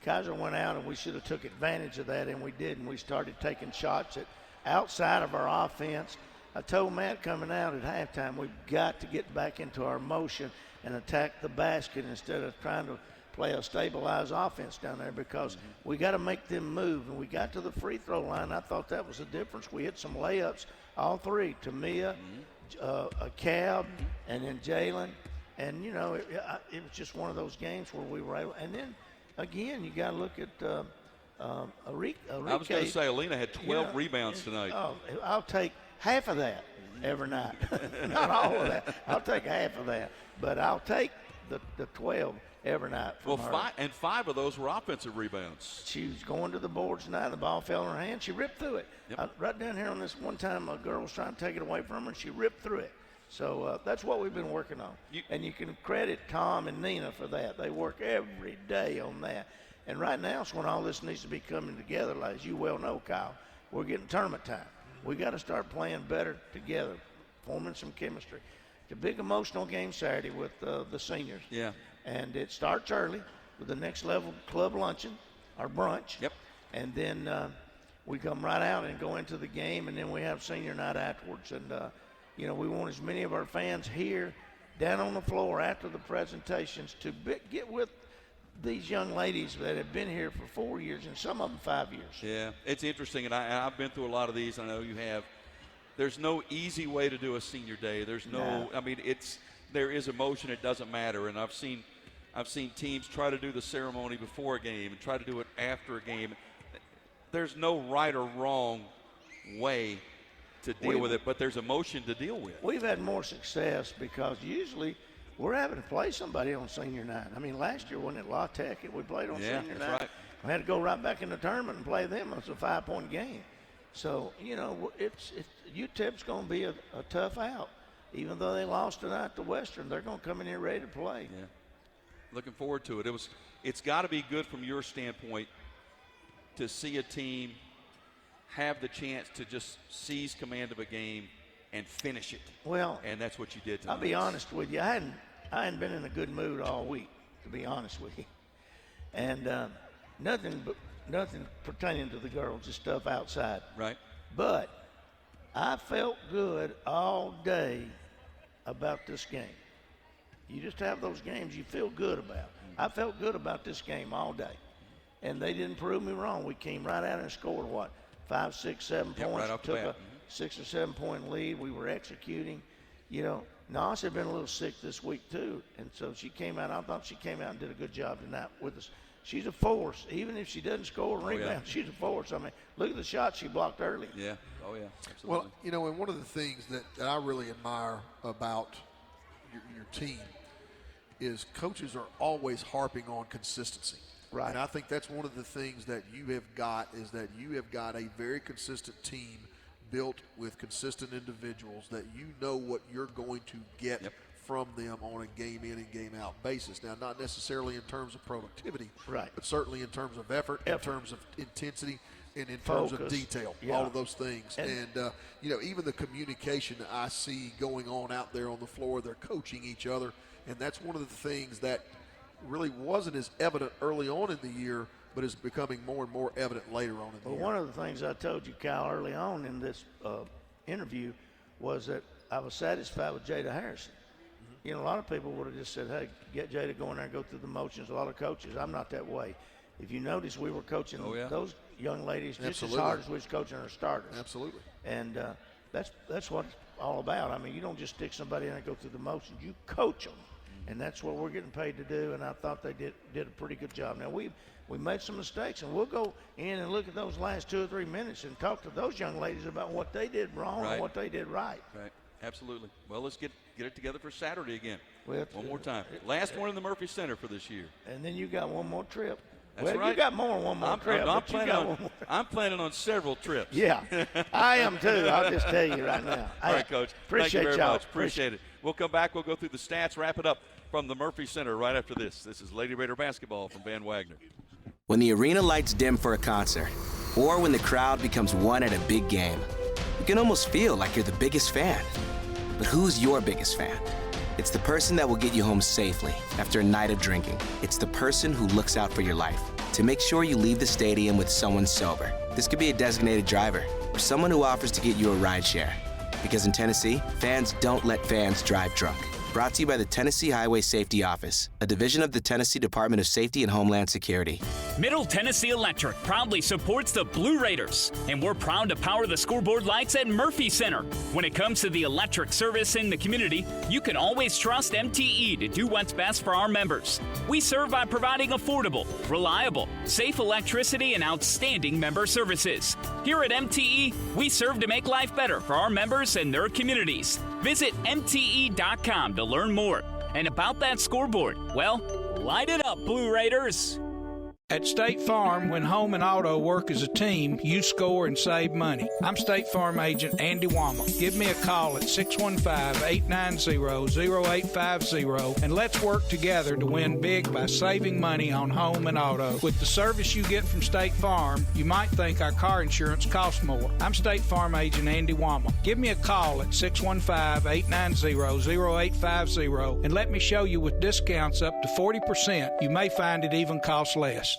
Speaker 8: Kaiser went out, and we should have took advantage of that, and we didn't. We started taking shots outside of our offense. I told Matt coming out at halftime, we've got to get back into our motion and attack the basket instead of trying to play a stabilized offense down there because we got to make them move. And we got to the free throw line. I thought that was the difference. We hit some layups, all 3, Tamia, a Cab, and then Jalen. And, it was just one of those games where we were able. And then, again, you got to look at Enrique.
Speaker 4: I was going to say, Alina had 12 rebounds tonight.
Speaker 8: Oh, I'll take half of that every night. Not all of that. I'll take half of that. But I'll take the 12 every night.
Speaker 4: Well, 5 of those were offensive rebounds.
Speaker 8: She was going to the boards tonight. The ball fell in her hand. She ripped through it.
Speaker 4: Yep.
Speaker 8: Right down here on this one time, a girl was trying to take it away from her, and she ripped through it. So that's what we've been working on. And you can credit Tom and Nina for that. They work every day on that. And right now is when all this needs to be coming together. Like, as you well know, Kyle, we're getting tournament time. We got to start playing better together, forming some chemistry. It's a big emotional game Saturday with the seniors.
Speaker 4: Yeah.
Speaker 8: And it starts early with the next level club luncheon, our brunch.
Speaker 4: Yep.
Speaker 8: And then we come right out and go into the game, and then we have senior night afterwards. And, we want as many of our fans here down on the floor after the presentations to get with these young ladies that have been here for 4 years and some of them 5 years.
Speaker 4: Yeah, it's interesting, and I've been through a lot of these. I know you have. There's no easy way to do a senior day. There's no. I mean, there is emotion. It doesn't matter. And I've seen teams try to do the ceremony before a game and try to do it after a game. There's no right or wrong way to deal with it, but there's emotion to deal with.
Speaker 8: We've had more success because usually we're having to play somebody on senior night. I mean, last year when at La Tech, we played on senior night.
Speaker 4: Right.
Speaker 8: We had to go right back in the tournament and play them. It's a 5-point game. So, it's UTEP's going to be a tough out. Even though they lost tonight to Western, they're going to come in here ready to play.
Speaker 4: Yeah. Looking forward to it. It's got to be good from your standpoint to see a team have the chance to just seize command of a game and finish it.
Speaker 8: Well,
Speaker 4: and that's what you did tonight.
Speaker 8: I'll be honest with you. I hadn't been in a good mood all week, to be honest with you. And nothing pertaining to the girls, just stuff outside.
Speaker 4: Right.
Speaker 8: But I felt good all day about this game. You just have those games you feel good about. I felt good about this game all day. And they didn't prove me wrong. We came right out and scored, 5, 6, 7 points.
Speaker 4: Right off the
Speaker 8: took
Speaker 4: bat.
Speaker 8: a 6 or 7 point lead. We were executing. You know, Nas had been a little sick this week too. And so she came out. I thought she came out and did a good job tonight with us. She's a force. Even if she doesn't score a rebound, she's a force. I mean, look at the shot she blocked early.
Speaker 4: Yeah. Oh, yeah. Absolutely.
Speaker 5: Well, you know, and one of the things that I really admire about your team is coaches are always harping on consistency.
Speaker 8: Right.
Speaker 5: And I think that's one of the things that you have got is that you have got a very consistent team built with consistent individuals that you know what you're going to get from them on a game in and game out basis. Now, not necessarily in terms of productivity,
Speaker 8: right,
Speaker 5: but certainly in terms of effort, in terms of intensity, and in terms of detail, all of those things. And you know, even the communication that I see going on out there on the floor, they're coaching each other, and that's one of the things that really wasn't as evident early on in the year, but is becoming more and more evident later on in the year.
Speaker 8: One of the things I told you, Kyle, early on in this interview was that I was satisfied with Jada Harrison. You know, a lot of people would have just said, hey, get Jada go in there and go through the motions. A lot of coaches, I'm not that way. If you notice, we were coaching those young ladies just as hard as we was coaching our starters.
Speaker 5: Absolutely.
Speaker 8: And that's what it's all about. I mean, you don't just stick somebody in and go through the motions. You coach them. And that's what we're getting paid to do, and I thought they did a pretty good job. Now, we made some mistakes, and we'll go in and look at those last 2 or 3 minutes and talk to those young ladies about what they did wrong and what they did right.
Speaker 4: Right. Absolutely. Well, let's get it together for Saturday again.
Speaker 8: One
Speaker 4: more time. Last one in the Murphy Center for this year.
Speaker 8: And then you got one more trip.
Speaker 4: That's right.
Speaker 8: You got more than one more trip.
Speaker 4: I'm planning on several trips.
Speaker 8: Yeah, I am too. I'll just tell you right now.
Speaker 4: All right, Coach.
Speaker 8: Appreciate
Speaker 4: Thank you very
Speaker 8: y'all.
Speaker 4: much. Appreciate it. We'll come back. We'll go through the stats, wrap it up from the Murphy Center right after this. This is Lady Raider basketball from Van Wagner.
Speaker 10: When the arena lights dim for a concert, or when the crowd becomes one at a big game, you can almost feel like you're the biggest fan. But who's your biggest fan? It's the person that will get you home safely after a night of drinking. It's the person who looks out for your life to make sure you leave the stadium with someone sober. This could be a designated driver or someone who offers to get you a ride share. Because in Tennessee, fans don't let fans drive drunk. Brought to you by the Tennessee Highway Safety Office, a division of the Tennessee Department of Safety and Homeland Security.
Speaker 11: Middle Tennessee Electric proudly supports the Blue Raiders, and we're proud to power the scoreboard lights at Murphy Center. When it comes to the electric service in the community, you can always trust MTE to do what's best for our members. We serve by providing affordable, reliable, safe electricity and outstanding member services. Here at MTE, we serve to make life better for our members and their communities. Visit MTE.com to learn more. And about that scoreboard, well, light it up, Blue Raiders.
Speaker 23: At State Farm, when home and auto work as a team, you score and save money. I'm State Farm agent Andy Wama. Give me a call at 615-890-0850 and let's work together to win big by saving money on home and auto. With the service you get from State Farm, you might think our car insurance costs more. I'm State Farm agent Andy Wama. Give me a call at 615-890-0850 and let me show you with discounts up to 40%. You may find it even costs less.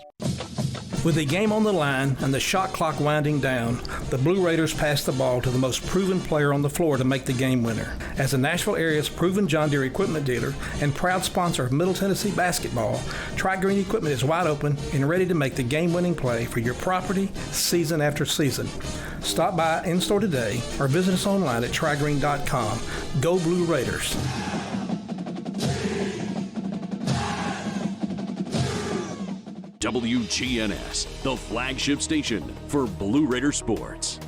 Speaker 24: With the game on the line and the shot clock winding down, the Blue Raiders pass the ball to the most proven player on the floor to make the game winner. As the Nashville area's proven John Deere equipment dealer and proud sponsor of Middle Tennessee basketball, Tri-Green Equipment is wide open and ready to make the game-winning play for your property season after season. Stop by in-store today or visit us online at trigreen.com. Go Blue Raiders.
Speaker 3: WGNS, the flagship station for Blue Raider sports.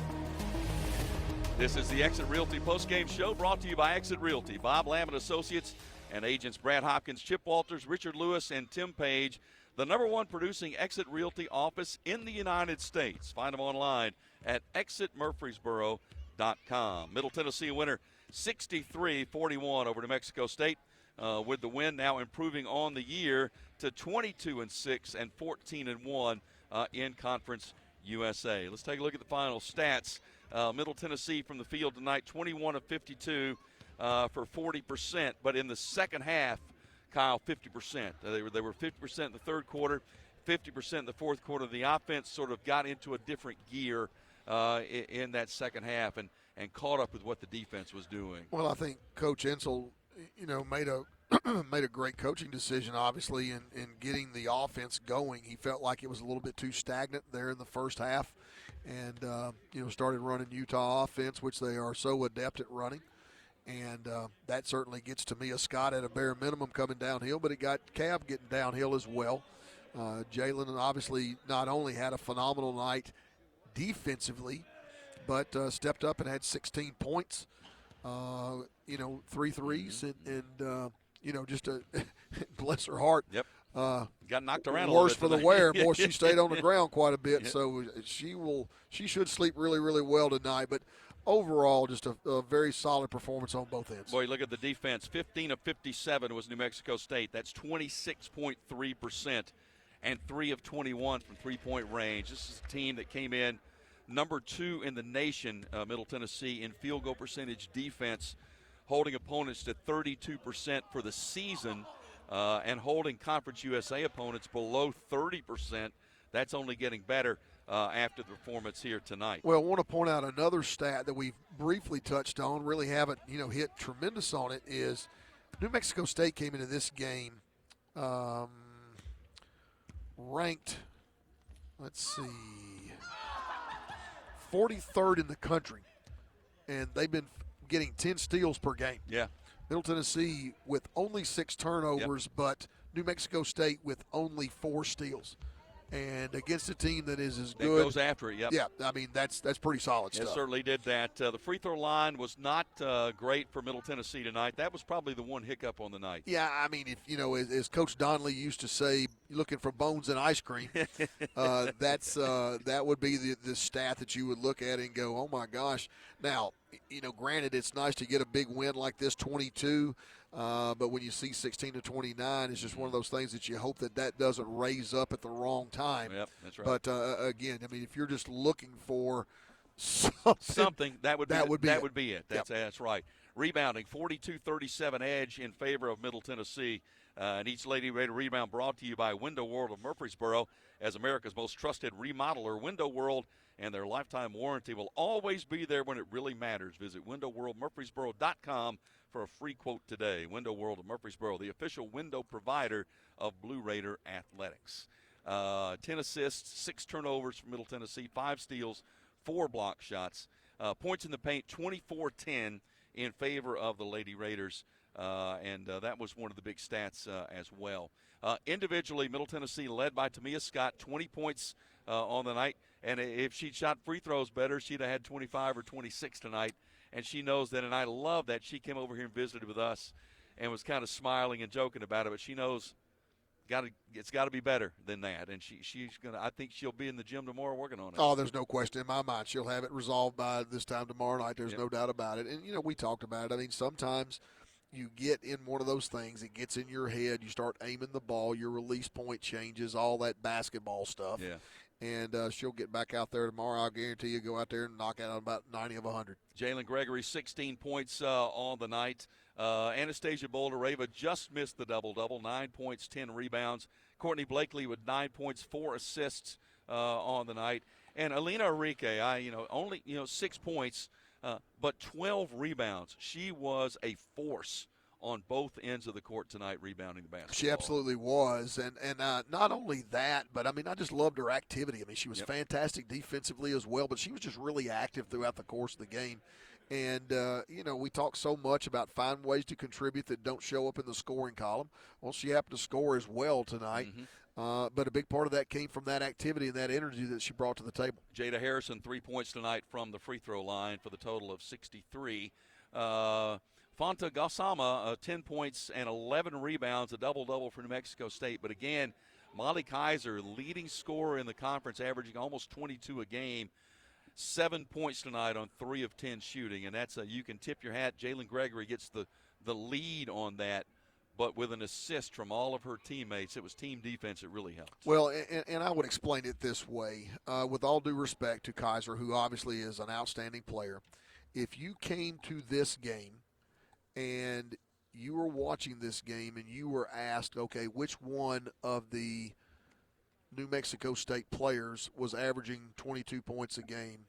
Speaker 4: This is the Exit Realty postgame show brought to you by Exit Realty. Bob Lamb and Associates and agents Brad Hopkins, Chip Walters, Richard Lewis, and Tim Page. The #1 producing Exit Realty office in the United States. Find them online at exitmurfreesboro.com. Middle Tennessee winner 63-41 over New Mexico State. With the win now improving on the year to 22-6 and 14-1 in Conference USA. Let's take a look at the final stats. Middle Tennessee from the field tonight, 21 of 52 for 40%. But in the second half, Kyle, 50%. They were 50% in the third quarter, 50% in the fourth quarter. The offense sort of got into a different gear in that second half and caught up with what the defense was doing.
Speaker 5: Well, I think Coach Insel, made a made a great coaching decision, obviously, in getting the offense going. He felt like it was a little bit too stagnant there in the first half and, started running Utah offense, which they are so adept at running. And that certainly gets to Mia Scott at a bare minimum coming downhill, but it got Cab getting downhill as well. Jalen obviously not only had a phenomenal night defensively, but stepped up and had 16 points, 3 threes, and just a bless her heart.
Speaker 4: Yep. Got knocked around
Speaker 5: worse
Speaker 4: a
Speaker 5: for
Speaker 4: little bit
Speaker 5: the wear.
Speaker 4: tonight.
Speaker 5: Boy, she stayed on the ground quite a bit,
Speaker 4: Yep.
Speaker 5: so she should sleep really, really well tonight. But overall, just a very solid performance on both ends.
Speaker 4: Boy, look at the defense. 15 of 57 was New Mexico State. That's 26.3%, and 3 of 21 from three-point range. This is a team that came in number 2 in the nation, Middle Tennessee, in field goal percentage defense, holding opponents to 32% for the season, and holding Conference USA opponents below 30%. That's only getting better after the performance here tonight.
Speaker 5: Well, I want to point out another stat that we've briefly touched on, really haven't hit tremendous on it, is New Mexico State came into this game ranked, 43rd in the country, and they've been getting 10 steals per game.
Speaker 4: Yeah.
Speaker 5: Middle Tennessee with only 6 turnovers, but New Mexico State with only 4 steals. And against a team that is as good.
Speaker 4: That goes after it, yep.
Speaker 5: Yeah, I mean, that's pretty solid
Speaker 4: It
Speaker 5: stuff.
Speaker 4: certainly did that. The free throw line was not great for Middle Tennessee tonight. That was probably the one hiccup on the night.
Speaker 5: Yeah, I mean, if as Coach Donnelly used to say, looking for bones in ice cream, that would be the stat that you would look at and go, oh my gosh. Now, granted, it's nice to get a big win like this, 22. But when you see 16 to 29, it's just one of those things that you hope that doesn't raise up at the wrong time.
Speaker 4: Yep, that's right.
Speaker 5: But again, I mean, if you're just looking for
Speaker 4: something, that would be it.
Speaker 5: Yep.
Speaker 4: That's right. Rebounding, 42-37 edge in favor of Middle Tennessee. And each Lady Raider rebound brought to you by Window World of Murfreesboro, as America's most trusted remodeler. Window World and their lifetime warranty will always be there when it really matters. Visit windowworldmurfreesboro.com for a free quote today. Window World of Murfreesboro, the official window provider of Blue Raider Athletics. 10 assists, 6 turnovers for Middle Tennessee, 5 steals, 4 block shots. Points in the paint, 24-10 in favor of the Lady Raiders. And that was one of the big stats as well. Individually, Middle Tennessee led by Tamia Scott, 20 points on the night. And if she'd shot free throws better, she'd have had 25 or 26 tonight. And she knows that, and I love that she came over here and visited with us and was kind of smiling and joking about it. But she knows it's got to be better than that. And she's going to, I think she'll be in the gym tomorrow working on it.
Speaker 5: Oh, there's no question in my mind. She'll have it resolved by this time tomorrow night. There's no doubt about it. And, we talked about it. I mean, sometimes you get in one of those things, it gets in your head, you start aiming the ball, your release point changes, all that basketball stuff.
Speaker 4: Yeah.
Speaker 5: And she'll get back out there tomorrow. I'll guarantee you go out there and knock out about 90 of 100.
Speaker 4: Jalen Gregory, 16 points on the night. Anastasia Boldareva just missed the double-double, 9 points, 10 rebounds. Courtney Blakely with 9 points, 4 assists on the night. And Alina Enrique, only 6 points, but 12 rebounds. She was a force on both ends of the court tonight, rebounding the basketball.
Speaker 5: She absolutely was, and not only that, but I mean, I just loved her activity. I mean, she was fantastic defensively as well, but she was just really active throughout the course of the game. And we talk so much about finding ways to contribute that don't show up in the scoring column. Well, she happened to score as well tonight. Mm-hmm. But a big part of that came from that activity and that energy that she brought to the table.
Speaker 4: Jada Harrison, 3 points tonight from the free throw line for the total of 63. Fonta Gassama, 10 points and 11 rebounds, a double-double for New Mexico State. But again, Molly Kaiser, leading scorer in the conference, averaging almost 22 a game. 7 points tonight on 3 of 10 shooting, and that's you can tip your hat. Jalen Gregory gets the lead on that but with an assist from all of her teammates. It was team defense that really helped.
Speaker 5: Well, and I would explain it this way. With all due respect to Kaiser, who obviously is an outstanding player, if you came to this game and you were watching this game and you were asked, okay, which one of the New Mexico State players was averaging 22 points a game,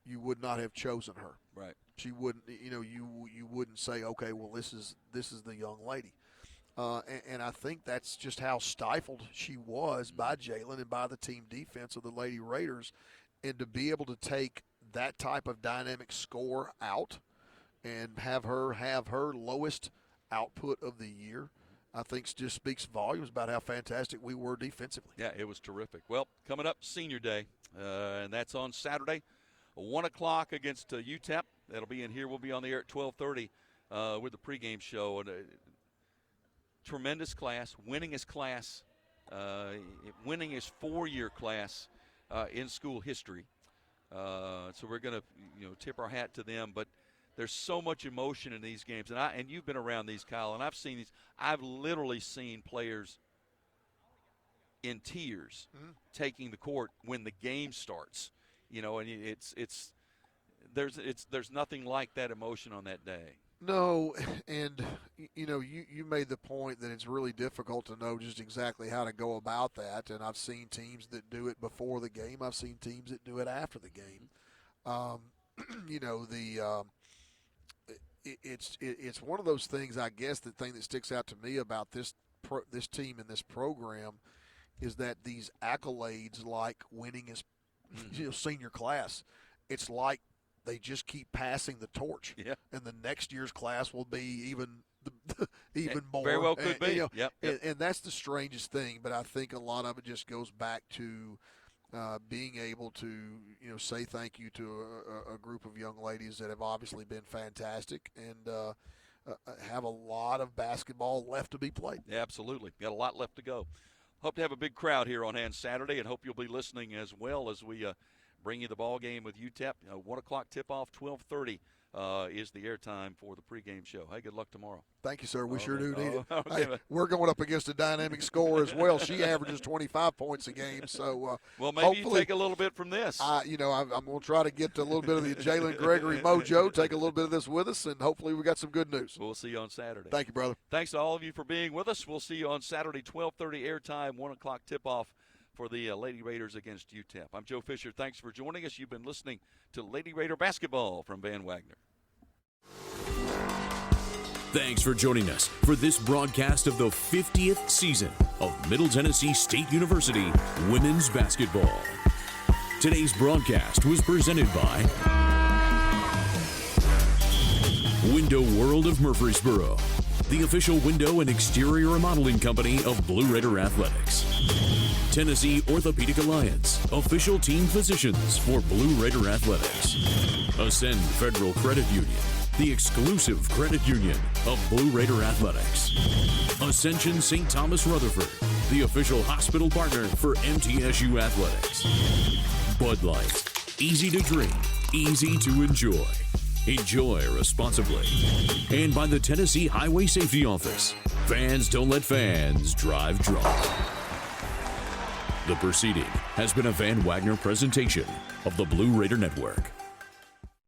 Speaker 5: you would not have chosen her.
Speaker 4: Right.
Speaker 5: She wouldn't, you wouldn't say, okay, well, this is the young lady. And I think that's just how stifled she was by Jalen and by the team defense of the Lady Raiders. And to be able to take that type of dynamic score out and have her lowest output of the year, I think just speaks volumes about how fantastic we were defensively.
Speaker 4: Yeah, it was terrific. Well, coming up, Senior Day, and that's on Saturday, 1 o'clock against UTEP. That'll be in here. We'll be on the air at 12:30 with the pregame show. And tremendous class, winningest class, winningest four-year class in school history. So we're going to tip our hat to them. But there's so much emotion in these games, and you've been around these, Kyle, and I've seen these. I've literally seen players in tears taking the court when the game starts. And there's nothing like that emotion on that day.
Speaker 5: No, and you made the point that it's really difficult to know just exactly how to go about that. And I've seen teams that do it before the game. I've seen teams that do it after the game. It's one of those things. I guess the thing that sticks out to me about this team and this program is that these accolades, like winning as senior class, it's like they just keep passing the torch.
Speaker 4: Yeah.
Speaker 5: And the next year's class will be even more.
Speaker 4: Very well could be.
Speaker 5: Yep. And that's the strangest thing. But I think a lot of it just goes back to being able to say thank you to a group of young ladies that have obviously been fantastic and have a lot of basketball left to be played.
Speaker 4: Yeah, absolutely. Got a lot left to go. Hope to have a big crowd here on hand Saturday, and hope you'll be listening as well as we bring you the ball game with UTEP. 1 o'clock tip-off, 12:30 is the airtime for the pregame show. Hey, good luck tomorrow.
Speaker 5: Thank you, sir. We sure do need it.
Speaker 4: Okay.
Speaker 5: Hey, we're going up against a dynamic score as well. She averages 25 points a game. So
Speaker 4: well, maybe you take a little bit from this.
Speaker 5: I'm going to try to get a little bit of the Jalen Gregory mojo, take a little bit of this with us, and hopefully we got some good news.
Speaker 4: We'll see you on Saturday.
Speaker 5: Thank you, brother.
Speaker 4: Thanks to all of you for being with us. We'll see you on Saturday, 12:30 airtime, 1 o'clock tip-off for the Lady Raiders against UTEP. I'm Joe Fisher. Thanks for joining us. You've been listening to Lady Raider Basketball from Van Wagner.
Speaker 3: Thanks for joining us for this broadcast of the 50th season of Middle Tennessee State University Women's Basketball. Today's broadcast was presented by Window World of Murfreesboro, the official window and exterior remodeling company of Blue Raider Athletics. Tennessee Orthopedic Alliance, official team physicians for Blue Raider Athletics. Ascend Federal Credit Union, the exclusive credit union of Blue Raider Athletics. Ascension St. Thomas Rutherford, the official hospital partner for MTSU Athletics. Bud Light, easy to drink, easy to enjoy. Enjoy responsibly. And by the Tennessee Highway Safety Office. Fans don't let fans drive drunk. The proceeding has been a Van Wagner presentation of the Blue Raider Network.